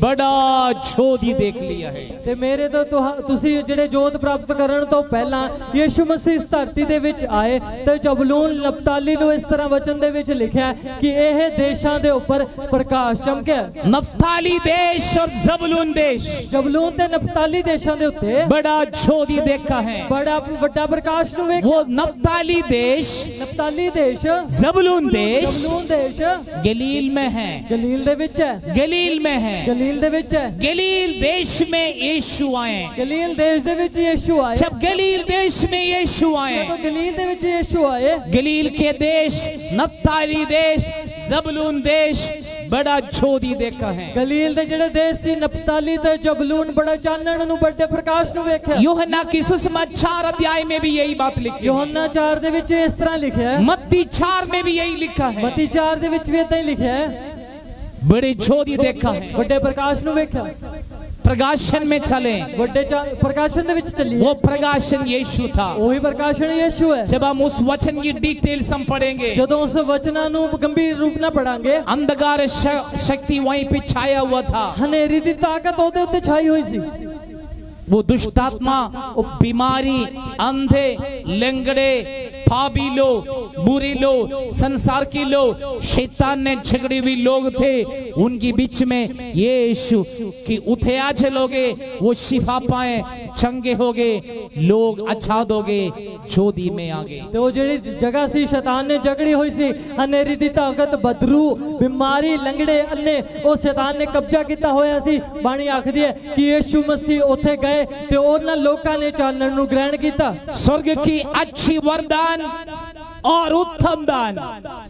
बड़ा ज्योति देख लिया है। ते मेरे तो तुसी जेड़े जोत प्राप्त करन तो पहला यीशु मसीह इस धरती दे विच आए ते जबूलून नफ्ताली नु इस तरह वचन दे विच लिखिया कि एह देशां दे ऊपर प्रकाश चमके। नफ्ताली देश और जबूलून देश, जबूलून ते नफ्ताली देशां दे उत्ते बड़ा ज्योति देखा है, बड़ा बड़ा प्रकाश नु वेख। वो नफ्ताली देश, नफ्ताली देश, जबूलून देश, जबूलून देश गलील में है। गलील दे विच है, गलील में है। गलील दे विच है। गलील देश में यीशु आए। गलील देश दे विच यीशु आए। जब गलील देश में यीशु आए, जब गलील दे विच यीशु आए, गलील के देश, नफ्ताली देश, जबूलून देश बड़ा ज्योति देखा है। गलील दे जेड़े देश सी नफ्ताली ते जबूलून बड़ा चानण नु बड़े प्रकाश नु वेख्या। यूहन्ना की सुसमाचार 4 अध्याय में भी यही बात लिखी है। यूहन्ना 4 दे विच इस तरह लिखा है। मत्ती 4 में भी यही लिखा है। मत्ती 4 दे विच भी इतना ही लिखा है। बड़े ज्योति देखा है। बड़े प्रकाश नु वेख्या। प्रकाशन में चले, बड़े प्रकाशन दे विच चलिए। वो प्रकाशन यीशु था। वही प्रकाशन यीशु है। जब हम उस वचन की डिटेल्स हम पढ़ेंगे, जदों उस वचना नु गंभीर रूप ना पढ़ांगे, अंधकार शक्ति वहीं पे छाया हुआ था। हनेरी दी ताकत ओदे उत्ते छाई हुई सी। वो दुष्ट आत्मा, बीमारी, अंधे, लंगड़े, पापी लोग, बुरे लोग, संसार के लोग, शैतान ने झगड़े हुए लोग थे, उनके बीच में यीशु की उठे आज लोगे, वो शिफा पाए, चंगे हो गए, लोग आजाद हो गए, ज्योति में आ गए। तो जेड़ी जगह सी शैतान ने झगड़ी हुई सी, हनेरी दी ताकत, बदरू, बीमारी, लंगड़े, अन्ने, वो शैतान ने कब्जा किया होया सी। बाणी आखदी है कि यीशु मसीह उथे गए ते उन्हां लोकां ने चानण नु ग्रहण किया। स्वर्ग की अच्छी वरदान और उत्तम दान,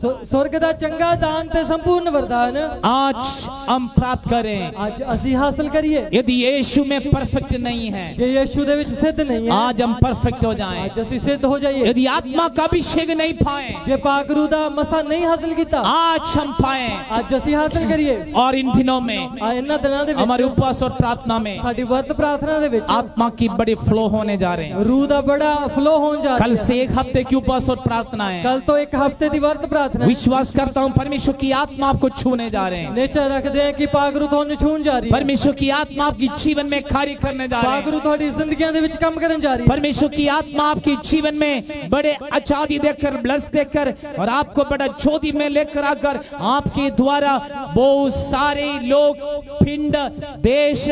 स्वर्ग दा चंगा दान ते संपूर्ण वरदान आज हम प्राप्त करें। आज असी हासिल करिए। यदि यीशु में परफेक्ट नहीं है, जे यीशु दे विच सिद्ध नहीं है, आज हम परफेक्ट हो जाएं। आज असी सिद्ध हो जाइए। यदि आत्मा का अभिषेक नहीं पाए, जे पाक रूह दा मसा नहीं हासिल कीता, आज हम पाए। आज असी हासिल करिए। और इन दिनों में, इन्हां दिनां दे विच हमारे उपवास और प्रार्थना में, साडी वर्त प्रार्थना दे विच आत्मा की बड़ी फ्लो होने जा रहे हैं। रूह दा बड़ा फ्लो होने जा रहा है। कल से 1 हफ्ते की उपवास और प्रार्थना है। कल तो 1 हफ्ते दी वर्त प्रार्थना। विश्वास करता हूँ परमेश्वर की आत्मा आपको छूने जा रहे हैं। निश्चय रखते हैं कि पाक रूह तुहानू छून जा रही है। परमेश्वर की आत्मा आपकी जीवन में कार्य करने जा रहे हैं। पाक रूह तुहाडी जिंदगियां दे विच काम करन जा रही है। परमेश्वर की आत्मा आपके जीवन में बड़े आजादी देकर, ब्लस देकर, और आपको बड़ा ज्योति में लेकर आकर आपके द्वारा बहुत सारे लोग पिंड, देश,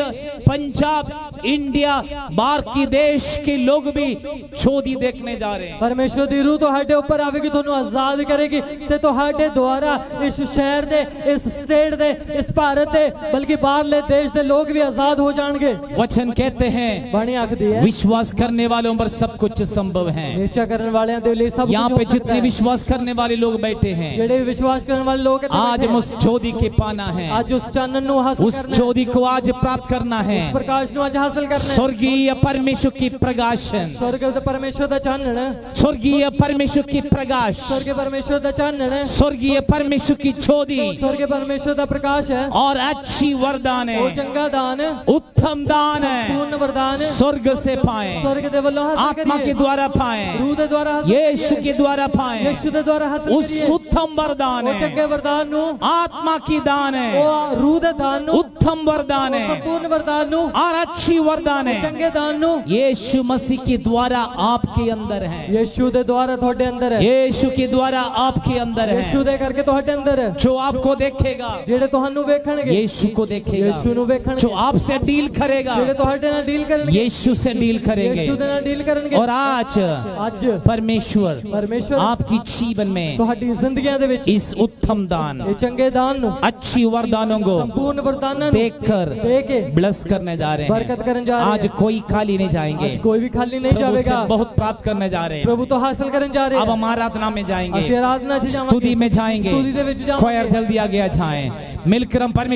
पंजाब, इंडिया, बाहर के देश के लोग भी ज्योति देखने जा रहे हैं। परमेश्वर दी रूह तुहाडे ऊपर आवेगी, तुहानू आजाद करेगी ते तुहाडे द्वारा इस शहर दे, इस स्टेट दे, इस भारत दे, बल्कि बाहरले देश दे लोग भी आजाद हो जाएंगे। वचन कहते हैं, बाणी आखदी है, विश्वास करने वालों पर सब कुछ संभव है। निश्चय करने वाले दे लिए सब। यहाँ पे जितने विश्वास करने वाले लोग बैठे हैं, जेड़े विश्वास करने वाले लोग आज हम उस ज्योति के पाना है। आज उस चानन नु हासिल उस ज्योति को आज प्राप्त करना है। उस प्रकाश नु आज हासिल करना है। स्वर्गीय परमेश्वर की प्रकाशन, स्वर्ग दे परमेश्वर दा चानन, स्वर्गीय परमेश्वर की प्रकाश, स्वर्ग परमेश्वर दा चानन, स्वर्गीय परमेश्वर की छोदी स्वर्ग परमेश्वर दा प्रकाश है, और अच्छी वरदान वो है, चंगा दान, उत्तम दान है, पूर्ण वरदान स्वर्ग से पाए, स्वर्ग दे वल्लों हासिल आत्मा के करिए, द्वारा पाए, रूह दे द्वारा हासिल यीशु करिए, के द्वारा पाए। यीशु दे द्वारा हासिल उस करिए, उत्तम वरदान वो है, चंगे वरदान नु, आत्मा की दान वो है, रूह दे दान नु, उत्तम वरदान है संपूर्ण वरदान नु, और अच्छी वरदान है, चंगे दान नु, यीशु मसीह के द्वारा आपके अंदर है, यीशु दे द्वारा ਤੁਹਾਡੇ अंदर है, यीशु के द्वारा आपके अंदर यीशु है। दे करके ਤੁਹਾਡੇ अंदर है, जो आपको देखेगा ਜਿਹੜੇ ਤੁਹਾਨੂੰ ਵੇਖਣਗੇ यीशु को देखेगा, यीशु ਨੂੰ ਵੇਖਣਗੇ, जो आपसे डील करेगा ਜਿਹੜੇ ਤੁਹਾਡੇ ਨਾਲ ਡੀਲ ਕਰਨਗੇ यीशु से डील करेंगे। यीशु ਦੇ ਨਾਲ ਡੀਲ ਕਰਨਗੇ। और आज ਅੱਜ परमेश्वर परमेश्वर आपकी जीवन में ਤੁਹਾਡੀ ਜ਼ਿੰਦਗੀਆਂ ਦੇ ਵਿੱਚ इस उत्तम दान, ਇਹ ਚੰਗੇ ਦਾਨ ਨੂੰ, अच्छी वरदानों को ਸੰਪੂर्ण ਵਰਦਾਨਾਂ ਨੂੰ देखकर ਦੇ के ब्लेस करने जा रहे बरकत हैं। करने जा रहे आज हैं। कोई खाली नहीं जाएंगे, आज कोई भी खाली नहीं प्रभु से जाएगा, बहुत प्राप्त करने जा रहे हैं। प्रभु तो हासिल करने जा रहे अब हैं। हम आराधना में जाएंगे, ਅਸੀਂ ਆਰਾਧਨਾ 'ਚ ਜਾਵਾਂਗੇ, स्तुति में जाएंगे। स्तुति ਦੇ ਵਿੱਚ ਜਾਵਾਂਗੇ। खोयर जल्दी आगे आ जाएं, मिलकर हम परमेश्वर